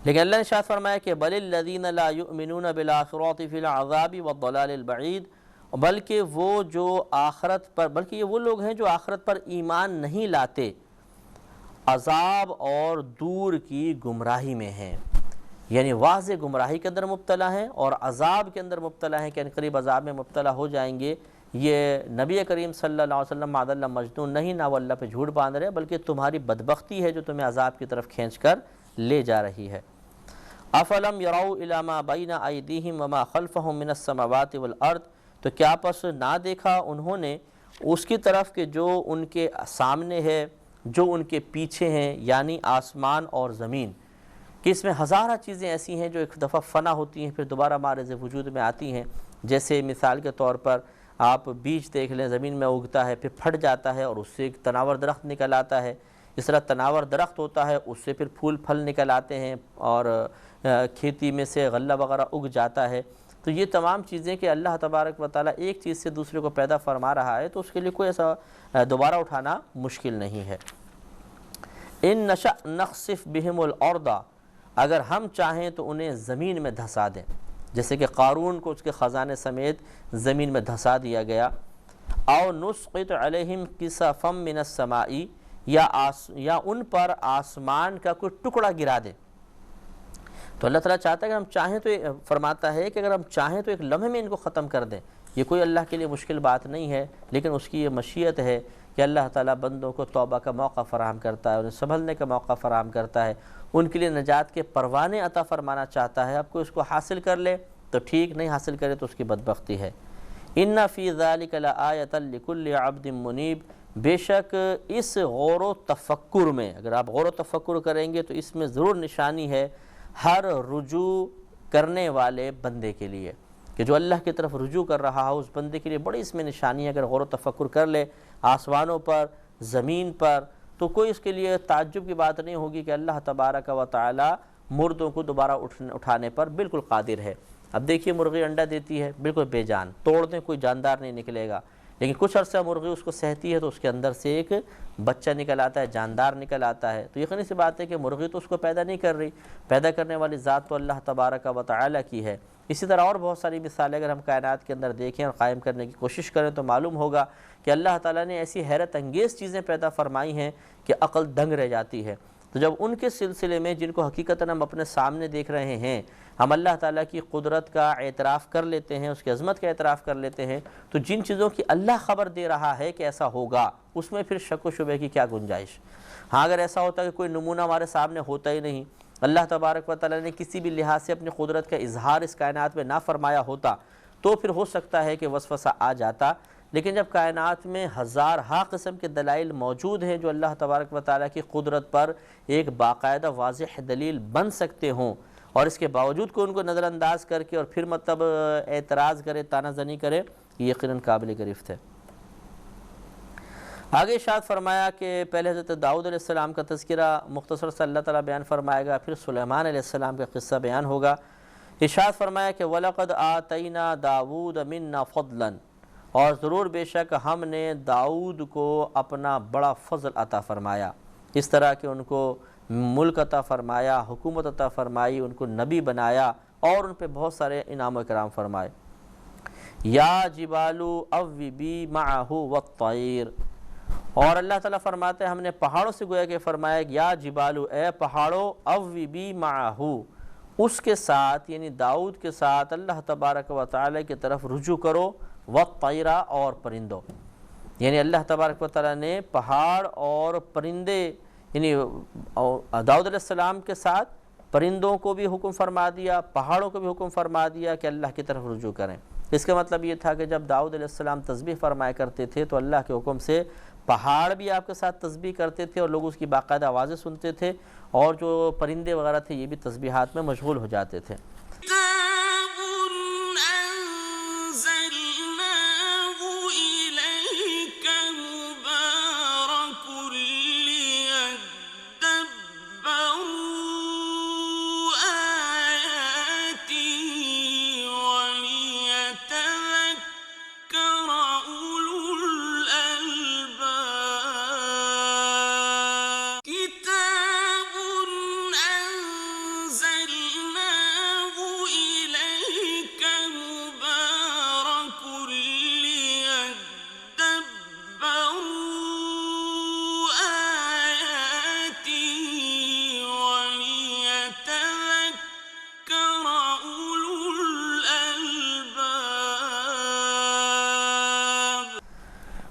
لیکن اللہ نے ارشاد فرمایا کہ بل الذین لا یؤمنون بالآخرۃ فی العذاب والضلال البعید، بلکہ وہ جو آخرت پر، بلکہ یہ وہ لوگ ہیں جو آخرت پر ایمان نہیں لاتے، عذاب اور دور کی گمراہی میں ہیں، یعنی واضح گمراہی کے اندر مبتلا ہیں اور عذاب کے اندر مبتلا ہیں کہ ان قریب عذاب میں مبتلا ہو جائیں گے۔ یہ نبی کریم صلی اللہ علیہ وسلم معاذ اللہ مجنون نہیں، نہ وہ اللہ پہ جھوٹ باندھ رہے، بلکہ تمہاری بدبختی ہے جو تمہیں عذاب کی طرف کھینچ کر لے جا رہی ہے۔ افلم یروا الی ما بین ایدیہم وما خلفہم من السماوات والارض تو کیا پس نہ دیکھا انہوں نے اس کی طرف کہ جو ان کے سامنے ہے، جو ان کے پیچھے ہیں، یعنی آسمان اور زمین، کہ اس میں ہزارہ چیزیں ایسی ہیں جو ایک دفعہ فنا ہوتی ہیں پھر دوبارہ معرض وجود میں آتی ہیں۔ جیسے مثال کے طور پر آپ بیج دیکھ لیں، زمین میں اگتا ہے پھر پھٹ جاتا ہے اور اس سے ایک تناور درخت نکل آتا ہے، اس طرح تناور درخت ہوتا ہے اس سے پھر پھول پھل نکل آتے ہیں، اور کھیتی میں سے غلہ وغیرہ اگ جاتا ہے۔ تو یہ تمام چیزیں کہ اللہ تبارک و تعالیٰ ایک چیز سے دوسرے کو پیدا فرما رہا ہے، تو اس کے لیے کوئی ایسا دوبارہ اٹھانا مشکل نہیں ہے۔ ان نشأ نخسف بہم الارض اگر ہم چاہیں تو انہیں زمین میں دھسا دیں، جیسے کہ قارون کو اس کے خزانے سمیت زمین میں دھسا دیا گیا۔ او نسقط علیہم کسفا من السماء یا ان پر آسمان کا کوئی ٹکڑا گرا دے۔ تو اللہ تعالیٰ چاہتا ہے کہ ہم چاہیں تو فرماتا ہے کہ اگر ہم چاہیں تو ایک لمحے میں ان کو ختم کر دیں، یہ کوئی اللہ کے لیے مشکل بات نہیں ہے، لیکن اس کی یہ مشیت ہے کہ اللہ تعالیٰ بندوں کو توبہ کا موقع فراہم کرتا ہے، انہیں سنبھلنے کا موقع فراہم کرتا ہے، ان کے لیے نجات کے پروانے عطا فرمانا چاہتا ہے۔ اب کوئی اس کو حاصل کر لے تو ٹھیک، نہیں حاصل کرے تو اس کی بدبختی ہے۔ ان فی ذلک لآیۃ لکل عبد منیب، بے شک اس غور و تفکر میں، اگر آپ غور و تفکر کریں گے تو اس میں ضرور نشانی ہے ہر رجوع کرنے والے بندے کے لیے، کہ جو اللہ کی طرف رجوع کر رہا ہو اس بندے کے لیے بڑی اس میں نشانی ہے۔ اگر غور و تفکر کر لے آسمانوں پر، زمین پر، تو کوئی اس کے لیے تعجب کی بات نہیں ہوگی کہ اللہ تبارک و تعالی مردوں کو دوبارہ اٹھانے پر بالکل قادر ہے۔ اب دیکھیے مرغی انڈا دیتی ہے بالکل بے جان، توڑ دیں کوئی جاندار نہیں نکلے گا، لیکن کچھ عرصہ مرغی اس کو سہتی ہے تو اس کے اندر سے ایک بچہ نکل آتا ہے، جاندار نکل آتا ہے۔ تو یقینی سی بات ہے کہ مرغی تو اس کو پیدا نہیں کر رہی، پیدا کرنے والی ذات تو اللہ تبارک و تعالی کی ہے۔ اسی طرح اور بہت ساری مثالیں اگر ہم کائنات کے اندر دیکھیں اور قائم کرنے کی کوشش کریں تو معلوم ہوگا کہ اللہ تعالیٰ نے ایسی حیرت انگیز چیزیں پیدا فرمائی ہیں کہ عقل دنگ رہ جاتی ہے۔ تو جب ان کے سلسلے میں جن کو حقیقتاً ہم اپنے سامنے دیکھ رہے ہیں، ہم اللہ تعالیٰ کی قدرت کا اعتراف کر لیتے ہیں، اس کی عظمت کا اعتراف کر لیتے ہیں، تو جن چیزوں کی اللہ خبر دے رہا ہے کہ ایسا ہوگا، اس میں پھر شک و شبہ کی کیا گنجائش۔ ہاں اگر ایسا ہوتا کہ کوئی نمونہ ہمارے سامنے ہوتا ہی نہیں، اللہ تبارک و تعالیٰ نے کسی بھی لحاظ سے اپنی قدرت کا اظہار اس کائنات میں نہ فرمایا ہوتا تو پھر ہو سکتا ہے کہ وسوسہ آ جاتا، لیکن جب کائنات میں ہزارہا قسم کے دلائل موجود ہیں جو اللہ تبارک و تعالیٰ کی قدرت پر ایک باقاعدہ واضح دلیل بن سکتے ہوں، اور اس کے باوجود کو ان کو نظر انداز کر کے اور پھر مطلب اعتراض کرے، تانہ زنی کرے، یہ یقیناً قابل گرفت ہے۔ آگے ارشاد فرمایا کہ پہلے حضرت داؤد علیہ السلام کا تذکرہ مختصر سے اللہ تعالیٰ بیان فرمائے گا، پھر سلیمان علیہ السلام کا قصہ بیان ہوگا۔ ارشاد فرمایا کہ وَلَقَدْ آتَيْنَا دَاوُودَ مِنَّا فَضْلًا، اور ضرور بے شک ہم نے داؤد کو اپنا بڑا فضل عطا فرمایا، اس طرح کہ ان کو ملک عطا فرمایا، حکومت عطا فرمائی، ان کو نبی بنایا اور ان پہ بہت سارے انعام و اکرام فرمائے۔ یا جبالو اوبی معہ والطیر، اور اللہ تعالیٰ فرماتے ہیں ہم نے پہاڑوں سے گویا کہ فرمایا یا جبالو، اے پہاڑوں، اوبی معہ، اس کے ساتھ یعنی داؤد کے ساتھ اللہ تبارک و تعالی کی طرف رجوع کرو، والطیرہ، اور پرندوں، یعنی اللہ تبارک و تعالی نے پہاڑ اور پرندے، یعنی داؤد علیہ السلام کے ساتھ پرندوں کو بھی حکم فرما دیا، پہاڑوں کو بھی حکم فرما دیا کہ اللہ کی طرف رجوع کریں۔ اس کا مطلب یہ تھا کہ جب داؤد علیہ السلام تسبیح فرمایا کرتے تھے تو اللہ کے حکم سے پہاڑ بھی آپ کے ساتھ تسبیح کرتے تھے اور لوگ اس کی باقاعدہ آوازیں سنتے تھے، اور جو پرندے وغیرہ تھے یہ بھی تسبیحات میں مشغول ہو جاتے تھے۔ كتاب أنزلناه إليك مبارك ليدبروا آياته وليتذكر أولو الألباب كتاب أنزلناه إليك مبارك ليدبروا آياته وليتذكر أولو الألباب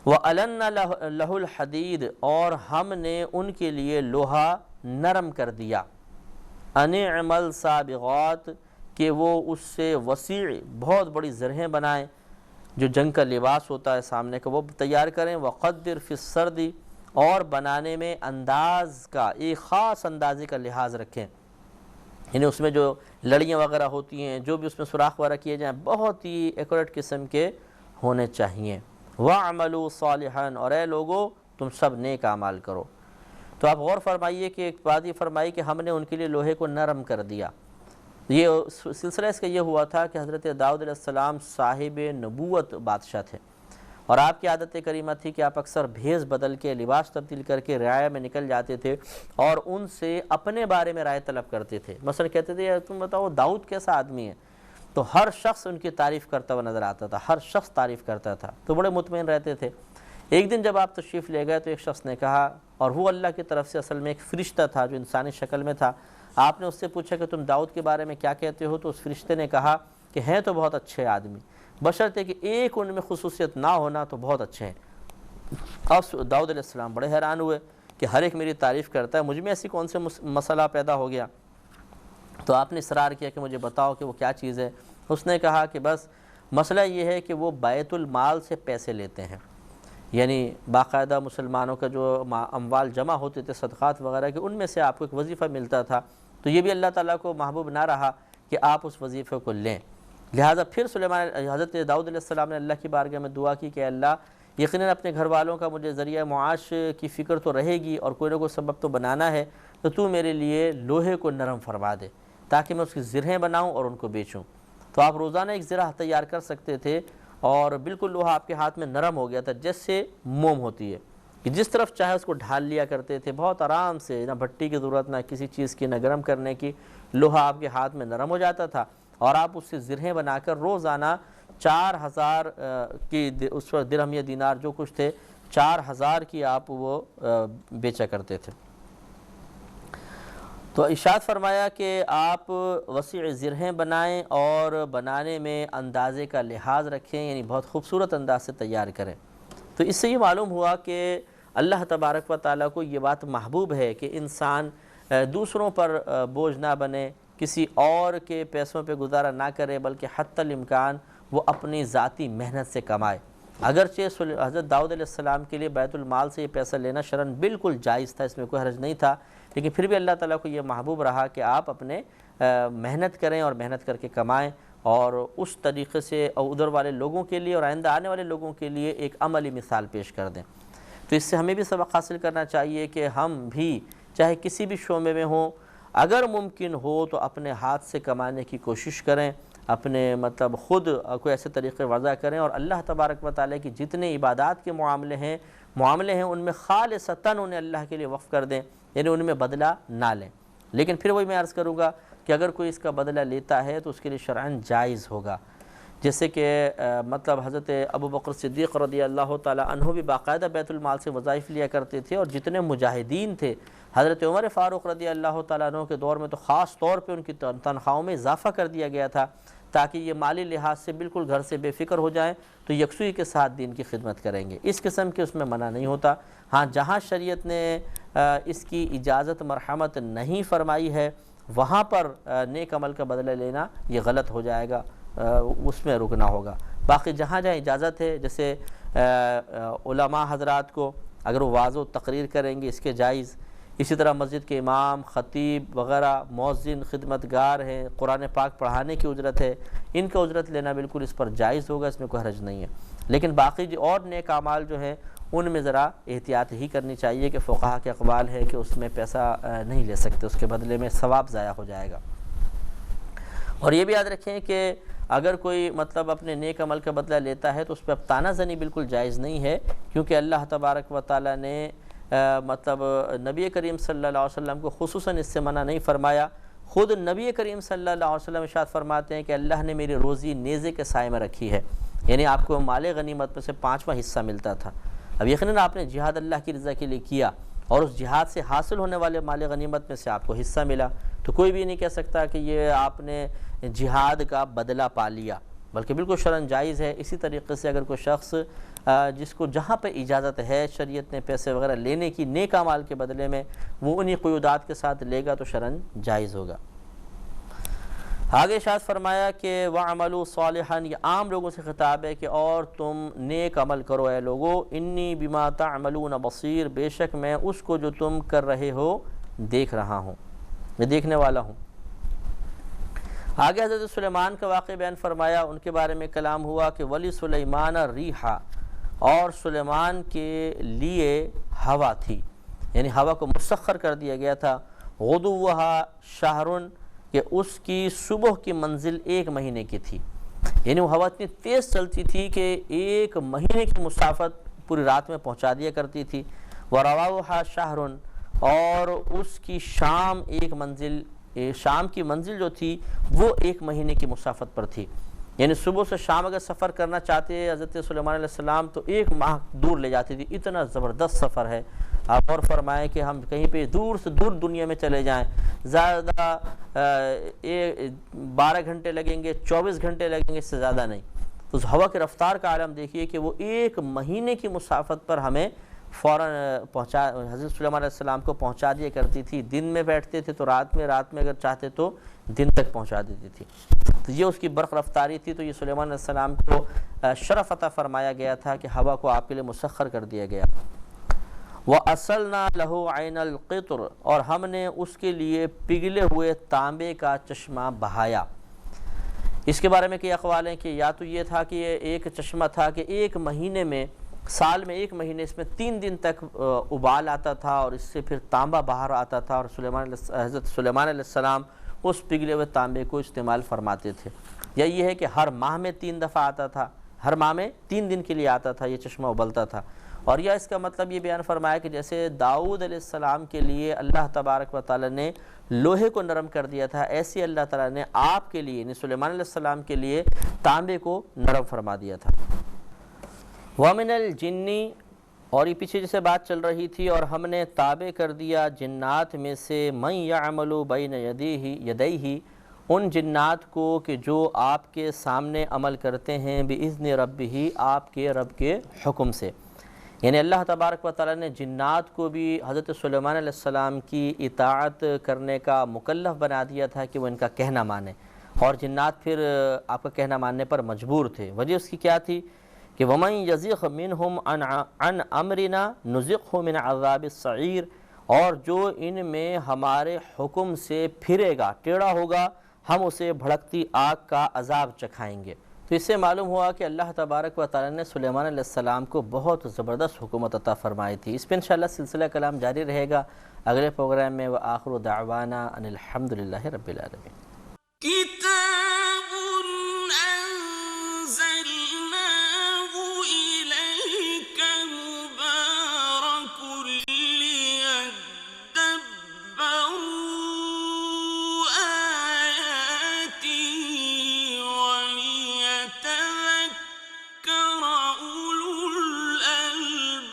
وَأَلَنَّ لَهُ الْحَدِيدِ، اور ہم نے ان کے لیے لوہا نرم کر دیا، أَنِ اعْمَلْ سَابِغَاتٍ، کہ وہ اس سے وسیع بہت بڑی زرہیں بنائیں، جو جنگ کا لباس ہوتا ہے سامنے کا وہ تیار کریں، وَقَدِّرْ فِي السَّرْدِ، اور بنانے میں انداز کا ایک خاص اندازے کا لحاظ رکھیں، یعنی اس میں جو لڑیاں وغیرہ ہوتی ہیں، جو بھی اس میں سوراخ وغیرہ کیے جائیں بہت ہی ایکوریٹ قسم کے ہونے چاہیے۔ وَعْمَلُوا صَالِحًا، اور اے لوگو تم سب نیک اعمال کرو۔ تو آپ غور فرمائیے کہ ایک بات یہ فرمائی کہ ہم نے ان کے لیے لوہے کو نرم کر دیا۔ یہ سلسلہ اس کا یہ ہوا تھا کہ حضرت داؤد علیہ السلام صاحب نبوت بادشاہ تھے، اور آپ کی عادت کریمہ تھی کہ آپ اکثر بھیس بدل کے، لباس تبدیل کر کے رعایا میں نکل جاتے تھے اور ان سے اپنے بارے میں رائے طلب کرتے تھے۔ مثلا کہتے تھے یار تم بتاؤ داؤد کیسا آدمی ہے، تو ہر شخص ان کی تعریف کرتا ہوا نظر آتا تھا، ہر شخص تعریف کرتا تھا، تو بڑے مطمئن رہتے تھے۔ ایک دن جب آپ تشریف لے گئے تو ایک شخص نے کہا، اور وہ اللہ کی طرف سے اصل میں ایک فرشتہ تھا جو انسانی شکل میں تھا، آپ نے اس سے پوچھا کہ تم داؤد کے بارے میں کیا کہتے ہو؟ تو اس فرشتے نے کہا کہ ہیں تو بہت اچھے آدمی، بشرطے کہ ایک ان میں خصوصیت نہ ہونا تو بہت اچھے ہیں۔ اب داؤد علیہ السلام بڑے حیران ہوئے کہ ہر ایک میری تعریف کرتا ہے، مجھ میں ایسی کون سے مسئلہ پیدا ہو گیا؟ تو آپ نے اصرار کیا کہ مجھے بتاؤ کہ وہ کیا چیز ہے۔ اس نے کہا کہ بس مسئلہ یہ ہے کہ وہ بیت المال سے پیسے لیتے ہیں، یعنی باقاعدہ مسلمانوں کا جو اموال جمع ہوتے تھے صدقات وغیرہ کے، ان میں سے آپ کو ایک وظیفہ ملتا تھا، تو یہ بھی اللہ تعالیٰ کو محبوب نہ رہا کہ آپ اس وظیفے کو لیں۔ لہٰذا پھر حضرت داؤد علیہ السلام نے اللہ کی بارگاہ میں دعا کی کہ اللہ یقیناً اپنے گھر والوں کا مجھے ذریعہ معاش کی فکر تو رہے گی اور کوئی نہ کوئی سبب تو بنانا ہے، تو تو میرے لیے لوہے کو نرم فرما دے تاکہ میں اس کی زرہیں بناؤں اور ان کو بیچوں۔ تو آپ روزانہ ایک زرہ تیار کر سکتے تھے اور بالکل لوہا آپ کے ہاتھ میں نرم ہو گیا تھا، جیسے موم ہوتی ہے کہ جس طرف چاہے اس کو ڈھال لیا کرتے تھے بہت آرام سے، نہ بھٹی کی ضرورت نہ کسی چیز کی، نہ گرم کرنے کی، لوہا آپ کے ہاتھ میں نرم ہو جاتا تھا اور آپ اس سے زرہیں بنا کر روزانہ 4000 کی اس وقت درہم یا دینار جو کچھ تھے 4000 کی آپ وہ بیچا کرتے تھے۔ تو ارشاد فرمایا کہ آپ وسیع زرہیں بنائیں اور بنانے میں اندازے کا لحاظ رکھیں، یعنی بہت خوبصورت انداز سے تیار کریں۔ تو اس سے یہ معلوم ہوا کہ اللہ تبارک و تعالیٰ کو یہ بات محبوب ہے کہ انسان دوسروں پر بوجھ نہ بنے، کسی اور کے پیسوں پہ گزارا نہ کرے، بلکہ حتی الامکان وہ اپنی ذاتی محنت سے کمائے۔ اگرچہ حضرت داؤد علیہ السلام کے لیے بیت المال سے یہ پیسہ لینا شرعاً بالکل جائز تھا، اس میں کوئی حرج نہیں تھا، لیکن پھر بھی اللہ تعالیٰ کو یہ محبوب رہا کہ آپ اپنے محنت کریں اور محنت کر کے کمائیں، اور اس طریقے سے ادھر والے لوگوں کے لیے اور آئندہ آنے والے لوگوں کے لیے ایک عملی مثال پیش کر دیں۔ تو اس سے ہمیں بھی سبق حاصل کرنا چاہیے کہ ہم بھی چاہے کسی بھی شعبے میں ہوں، اگر ممکن ہو تو اپنے ہاتھ سے کمانے کی کوشش کریں، اپنے خود کوئی ایسے طریقے وضع کریں، اور اللہ تبارک و تعالیٰ کی جتنے عبادات کے معاملے ہیں ان میں خالصتاً انہیں اللہ کے لیے وقف کر دیں، یعنی ان میں بدلہ نہ لیں۔ لیکن پھر وہی میں عرض کروں گا کہ اگر کوئی اس کا بدلہ لیتا ہے تو اس کے لیے شرعاً جائز ہوگا، جیسے کہ حضرت ابو بکر صدیق رضی اللہ تعالیٰ عنہ بھی باقاعدہ بیت المال سے وظائف لیا کرتے تھے، اور جتنے مجاہدین تھے حضرت عمر فاروق رضی اللہ تعالیٰ عنہ کے دور میں تو خاص طور پہ ان کی تنخواہوں میں اضافہ کر دیا گیا تھا تاکہ یہ مالی لحاظ سے بالکل گھر سے بے فکر ہو جائیں تو یکسوئی کے ساتھ دین کی خدمت کریں گے۔ اس قسم کے اس میں منع نہیں ہوتا۔ ہاں جہاں شریعت نے اس کی اجازت مرحمت نہیں فرمائی ہے وہاں پر نیک عمل کا بدلہ لینا یہ غلط ہو جائے گا، اس میں رکنا ہوگا۔ باقی جہاں جہاں اجازت ہے، جیسے علماء حضرات کو اگر وہ واعظ و تقریر کریں گے اس کے جائز، اسی طرح مسجد کے امام، خطیب وغیرہ، مؤذن، خدمتگار ہیں، قرآن پاک پڑھانے کی اجرت ہے، ان کا اجرت لینا بالکل اس پر جائز ہوگا، اس میں کوئی حرج نہیں ہے۔ لیکن باقی جو اور نیک اعمال جو ہیں ان میں ذرا احتیاط ہی کرنی چاہیے کہ فقہا کے اقوال ہے کہ اس میں پیسہ نہیں لے سکتے، اس کے بدلے میں ثواب ضائع ہو جائے گا۔ اور یہ بھی یاد رکھیں کہ اگر کوئی اپنے نیک عمل کا بدلہ لیتا ہے تو اس پہ اب طعنہ زنی بالکل جائز نہیں ہے، کیونکہ اللہ تبارک و تعالیٰ نے نبی کریم صلی اللہ علیہ وسلم کو خصوصاً اس سے منع نہیں فرمایا۔ خود نبی کریم صلی اللہ علیہ وسلم ارشاد فرماتے ہیں کہ اللہ نے میری روزی نیزے کے سائے میں رکھی ہے، یعنی آپ کو مال غنیمت میں سے 5واں حصہ ملتا تھا۔ اب یقیناً آپ نے جہاد اللہ کی رضا کے لیے کیا اور اس جہاد سے حاصل ہونے والے مال غنیمت میں سے آپ کو حصہ ملا، تو کوئی بھی نہیں کہہ سکتا کہ یہ آپ نے جہاد کا بدلہ پا لیا، بلکہ بالکل شرعاً جائز ہے۔ اسی طریقے سے اگر کوئی شخص جس کو جہاں پہ اجازت ہے شریعت نے پیسے وغیرہ لینے کی نیک اعمال کے بدلے میں، وہ انہی قیودات کے ساتھ لے گا تو شرعاً جائز ہوگا۔ آگے ارشاد فرمایا کہ وَعَمَلُوا صَالِحًا، یہ عام لوگوں سے خطاب ہے کہ اور تم نیک عمل کرو اے لوگو، انی بما تعملون بصیر، بے شک میں اس کو جو تم کر رہے ہو دیکھ رہا ہوں، میں دیکھنے والا ہوں۔ آگے حضرت سلیمان کا واقعہ بیان فرمایا، ان کے بارے میں کلام ہوا کہ ولی سلیمان ریحا، اور سلیمان کے لیے ہوا تھی، یعنی ہوا کو مسخر کر دیا گیا تھا، غدوہا شہرن، کہ اس کی صبح کی منزل 1 مہینے کی تھی، یعنی وہ ہوا اتنی تیز چلتی تھی کہ 1 مہینے کی مسافت پوری رات میں پہنچا دیا کرتی تھی۔ وَرَوَاحَا شَهْرٌ، اور اس کی شام کی منزل جو تھی وہ 1 مہینے کی مسافت پر تھی، یعنی صبح سے شام اگر سفر کرنا چاہتے حضرت سلیمان علیہ السلام تو 1 ماہ دور لے جاتی تھی، اتنا زبردست سفر ہے۔ آپ اور فرمائیں کہ ہم کہیں پہ دور سے دور دنیا میں چلے جائیں، زیادہ 12 گھنٹے لگیں گے، 24 گھنٹے لگیں گے، اس سے زیادہ نہیں۔ تو اس ہوا کی رفتار کا عالم دیکھیے کہ وہ 1 مہینے کی مسافت پر ہمیں فوراً پہنچا، حضرت سلیمان علیہ السلام کو پہنچا دیا کرتی تھی۔ دن میں بیٹھتے تھے تو رات میں اگر چاہتے تو دن تک پہنچا دیتی تھی۔ تو یہ اس کی برق رفتاری تھی۔ تو یہ سلیمان علیہ السلام کو شرف عطا فرمایا گیا تھا کہ ہوا کو آپ کے لیے مسخر کر دیا گیا۔ وَأَصَلْنَا لَهُ عَيْنَ الْقِطْرِ، اور ہم نے اس کے لیے پگھلے ہوئے تانبے کا چشمہ بہایا۔ اس کے بارے میں کئی اقوال ہیں کہ یا تو یہ تھا کہ یہ ایک چشمہ تھا کہ 1 مہینے میں، سال میں 1 مہینے اس میں 3 دن تک ابال آتا تھا اور اس سے پھر تانبا باہر آتا تھا، اور حضرت سلیمان علیہ السلام اس پگھلے ہوئے تانبے کو استعمال فرماتے تھے۔ یا یہ ہے کہ ہر ماہ میں 3 دفعہ آتا تھا، ہر ماہ میں 3 دن کے لیے آتا تھا، یہ چشمہ ابلتا تھا۔ اور یا اس کا مطلب یہ بیان فرمایا کہ جیسے داؤد علیہ السلام کے لیے اللہ تبارک و تعالی نے لوہے کو نرم کر دیا تھا، ایسے اللہ تعالیٰ نے آپ کے لیے یعنی سلیمان علیہ السلام کے لیے تانبے کو نرم فرما دیا تھا۔ وَمِنَ الْجِنِّ، اور یہ پیچھے جیسے بات چل رہی تھی، اور ہم نے تابع کر دیا جنات میں سے مَن يَعْمَلُ بَيْنَ يَدَيْهِ، ان جنات کو کہ جو آپ کے سامنے عمل کرتے ہیں بِإِذْنِ رَبِّهِ، آپ کے رب کے حکم سے۔ یعنی اللہ تبارک و تعالیٰ نے جنات کو بھی حضرت سلیمان علیہ السلام کی اطاعت کرنے کا مکلف بنا دیا تھا کہ وہ ان کا کہنا مانیں، اور جنات پھر آپ کا کہنا ماننے پر مجبور تھے۔ وجہ اس کی کیا تھی کہ وَمَن يَزِغْ مِنْهُمْ عَنْ أَمْرِنَا نُزِغْهُ مِنْ عَذَابِ السَّعِيرِ، اور جو ان میں ہمارے حکم سے پھرے گا، ٹیڑھا ہوگا، ہم اسے بھڑکتی آگ کا عذاب چکھائیں گے۔ تو اس سے معلوم ہوا کہ اللہ تبارک و تعالی نے سلیمان علیہ السلام کو بہت زبردست حکومت عطا فرمائی تھی۔ اس پہ انشاءاللہ سلسلہ کلام جاری رہے گا اگلے پروگرام میں۔ وآخر دعوانا ان الحمدللہ رب العالمین۔ كتاب أنزلناه إليك مبارك ليدبروا آياته وليتذكر أولو الألباب۔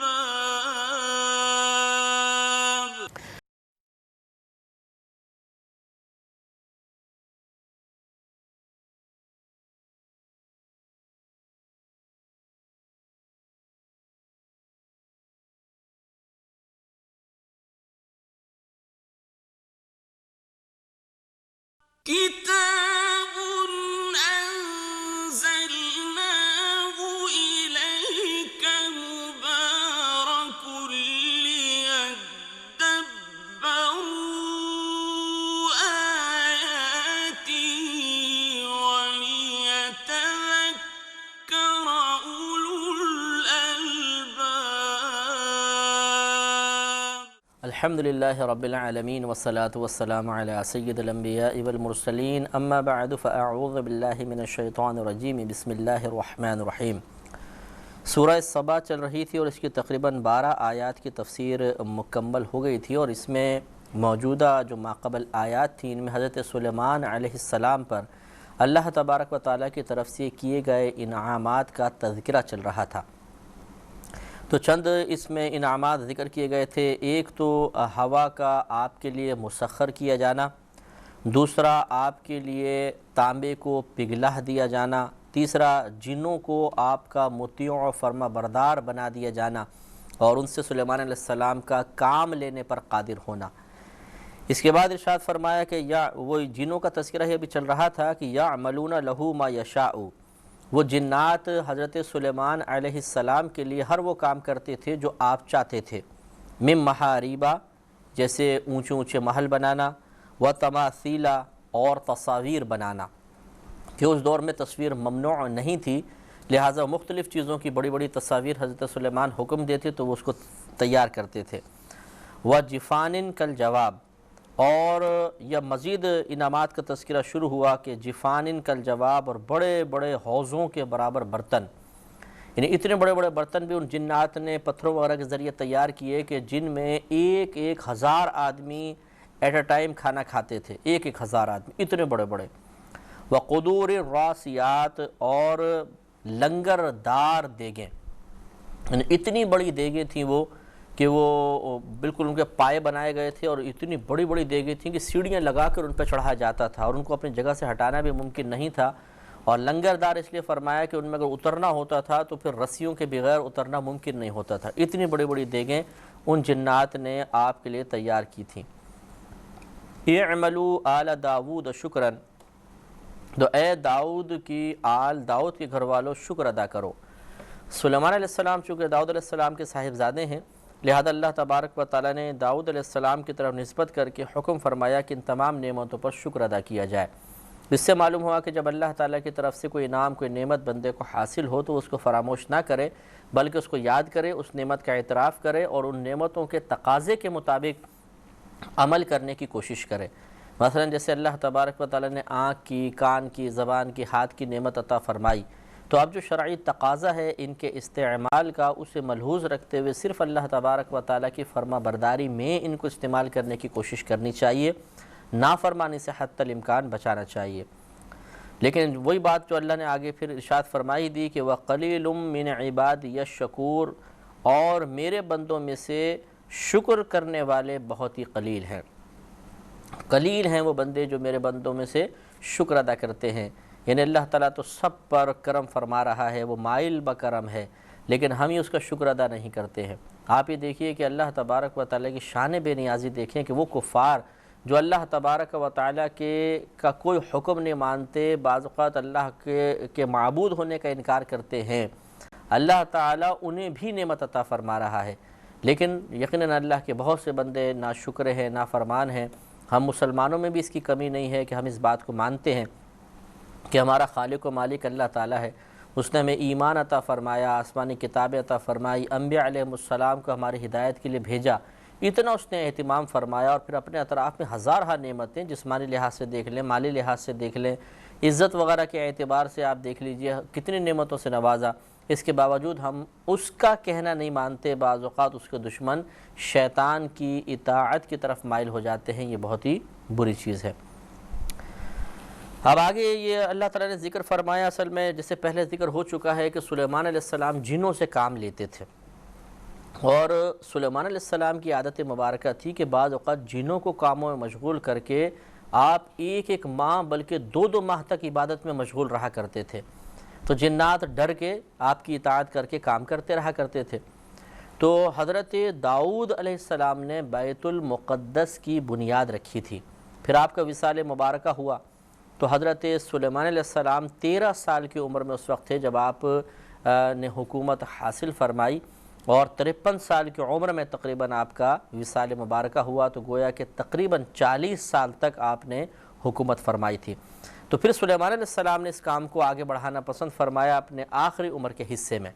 كتاب أنزلناه إليك مبارك ليدبروا آياته وليتذكر أولو الألباب۔ الحمدللہ رب العالمین والصلاة والسلام علی سید الانبیاء والمرسلین، اما بعد فاعوذ باللہ من الشیطان الرجیم، بسم اللہ الرحمن الرحیم۔ سورہ صبا چل رہی تھی اور اس کی تقریباً 12 آیات کی تفسیر مکمل ہو گئی تھی، اور اس میں موجودہ جو ماقبل آیات تھیں ان میں حضرت سلیمان علیہ السلام پر اللہ تبارک و تعالیٰ کی طرف سے کیے گئے انعامات کا تذکرہ چل رہا تھا۔ تو چند اس میں انعامات ذکر کیے گئے تھے۔ ایک تو ہوا کا آپ کے لیے مسخر کیا جانا، دوسرا آپ کے لیے تانبے کو پگھلا دیا جانا، تیسرا جنوں کو آپ کا مطیع و فرما بردار بنا دیا جانا، اور ان سے سلیمان علیہ السلام کا کام لینے پر قادر ہونا۔ اس کے بعد ارشاد فرمایا کہ وہ جنوں کا تذکرہ یہ بھی چل رہا تھا کہ یعملون لہ ما یشاء، وہ جنات حضرت سلیمان علیہ السلام کے لیے ہر وہ کام کرتے تھے جو آپ چاہتے تھے۔ من محاریبہ، جیسے اونچے اونچے محل بنانا، و تماثیلا، اور تصاویر بنانا، کہ اس دور میں تصویر ممنوع نہیں تھی، لہٰذا مختلف چیزوں کی بڑی بڑی تصاویر حضرت سلیمان حکم دیتے تو وہ اس کو تیار کرتے تھے۔ و جفان کالجواب، اور یا مزید انعامات کا تذکرہ شروع ہوا کہ جفان کالجواب، اور بڑے بڑے حوضوں کے برابر برتن، یعنی اتنے بڑے بڑے برتن بھی ان جنات نے پتھروں وغیرہ کے ذریعے تیار کیے کہ جن میں 1,000 آدمی ایٹ اے ٹائم کھانا کھاتے تھے، 1,000 آدمی، اتنے بڑے بڑے۔ وقدور الراسیات اور لنگردار دیگیں، یعنی اتنی بڑی دیگیں تھیں وہ کہ وہ بالکل ان کے پائے بنائے گئے تھے، اور اتنی بڑی بڑی دیگیں تھیں کہ سیڑھیاں لگا کر ان پہ چڑھا جاتا تھا اور ان کو اپنی جگہ سے ہٹانا بھی ممکن نہیں تھا۔ اور لنگردار اس لیے فرمایا کہ ان میں اگر اترنا ہوتا تھا تو پھر رسیوں کے بغیر اترنا ممکن نہیں ہوتا تھا، اتنی بڑی بڑی دیگیں ان جنات نے آپ کے لیے تیار کی تھیں۔ اعملوا آل داود شکرا، تو اے داؤد کی آل، داؤد کے گھر والوں شکر ادا کرو۔ سلیمان علیہ السلام چونکہ داؤد علیہ السلام کے صاحبزادے ہیں، لہذا اللہ تبارک و تعالیٰ نے داؤد علیہ السلام کی طرف نسبت کر کے حکم فرمایا کہ ان تمام نعمتوں پر شکر ادا کیا جائے۔ اس سے معلوم ہوا کہ جب اللہ تعالیٰ کی طرف سے کوئی انعام، کوئی نعمت بندے کو حاصل ہو تو اس کو فراموش نہ کرے، بلکہ اس کو یاد کرے، اس نعمت کا اعتراف کرے اور ان نعمتوں کے تقاضے کے مطابق عمل کرنے کی کوشش کرے۔ مثلا جیسے اللہ تبارک و تعالیٰ نے آنکھ کی، کان کی، زبان کی، ہاتھ کی نعمت عطا فرمائی، تو اب جو شرعی تقاضا ہے ان کے استعمال کا، اسے ملحوظ رکھتے ہوئے صرف اللہ تبارک و تعالیٰ کی فرما برداری میں ان کو استعمال کرنے کی کوشش کرنی چاہیے، نافرمانی سے حتی الامکان بچانا چاہیے۔ لیکن وہی بات جو اللہ نے آگے پھر ارشاد فرمائی دی کہ وَقَلِيلٌ مِّنْ عِبَادِيَ الشَّكُورُ، اور میرے بندوں میں سے شکر کرنے والے بہت ہی قلیل ہیں۔ قلیل ہیں وہ بندے جو میرے بندوں میں سے شکر ادا کرتے ہیں، یعنی اللہ تعالیٰ تو سب پر کرم فرما رہا ہے، وہ مائل بکرم ہے، لیکن ہم ہی اس کا شکر ادا نہیں کرتے ہیں۔ آپ یہ دیکھیے کہ اللہ تبارک و تعالیٰ کی شان بے نیازی دیکھیں کہ وہ کفار جو اللہ تبارک و تعالیٰ کا کوئی حکم نہیں مانتے، بعض اوقات اللہ کے معبود ہونے کا انکار کرتے ہیں، اللہ تعالیٰ انہیں بھی نعمت عطا فرما رہا ہے، لیکن یقیناً اللہ کے بہت سے بندے ناشکر ہیں، نافرمان ہیں۔ ہم مسلمانوں میں بھی اس کی کمی نہیں ہے کہ ہم اس بات کو مانتے ہیں کہ ہمارا خالق و مالک اللہ تعالیٰ ہے، اس نے ہمیں ایمان عطا فرمایا، آسمانی کتابیں عطا فرمائی، انبیاء علیہ السلام کو ہماری ہدایت کے لیے بھیجا، اتنا اس نے اہتمام فرمایا، اور پھر اپنے اطراف میں ہزارہ نعمتیں، جسمانی لحاظ سے دیکھ لیں، مالی لحاظ سے دیکھ لیں، عزت وغیرہ کے اعتبار سے آپ دیکھ لیجئے کتنی نعمتوں سے نوازا، اس کے باوجود ہم اس کا کہنا نہیں مانتے، بعض اوقات اس کے دشمن شیطان کی اطاعت کی طرف مائل ہو جاتے ہیں، یہ بہت ہی بری چیز ہے۔ اب آگے یہ اللہ تعالیٰ نے ذکر فرمایا، اصل میں جس سے پہلے ذکر ہو چکا ہے کہ سلیمان علیہ السلام جنوں سے کام لیتے تھے، اور سلیمان علیہ السلام کی عادت مبارکہ تھی کہ بعض اوقات جنوں کو کاموں میں مشغول کر کے آپ ایک ماہ بلکہ 2 ماہ تک عبادت میں مشغول رہا کرتے تھے، تو جنات ڈر کے آپ کی اطاعت کر کے کام کرتے رہا کرتے تھے۔ تو حضرت داؤد علیہ السلام نے بیت المقدس کی بنیاد رکھی تھی، پھر آپ کا وصال مبارکہ ہوا، تو حضرت سلیمان علیہ السلام 13 سال کی عمر میں اس وقت تھے جب آپ نے حکومت حاصل فرمائی، اور 53 سال کی عمر میں تقریباً آپ کا وصال مبارکہ ہوا، تو گویا کہ تقریباً 40 سال تک آپ نے حکومت فرمائی تھی۔ تو پھر سلیمان علیہ السلام نے اس کام کو آگے بڑھانا پسند فرمایا اپنے آخری عمر کے حصے میں۔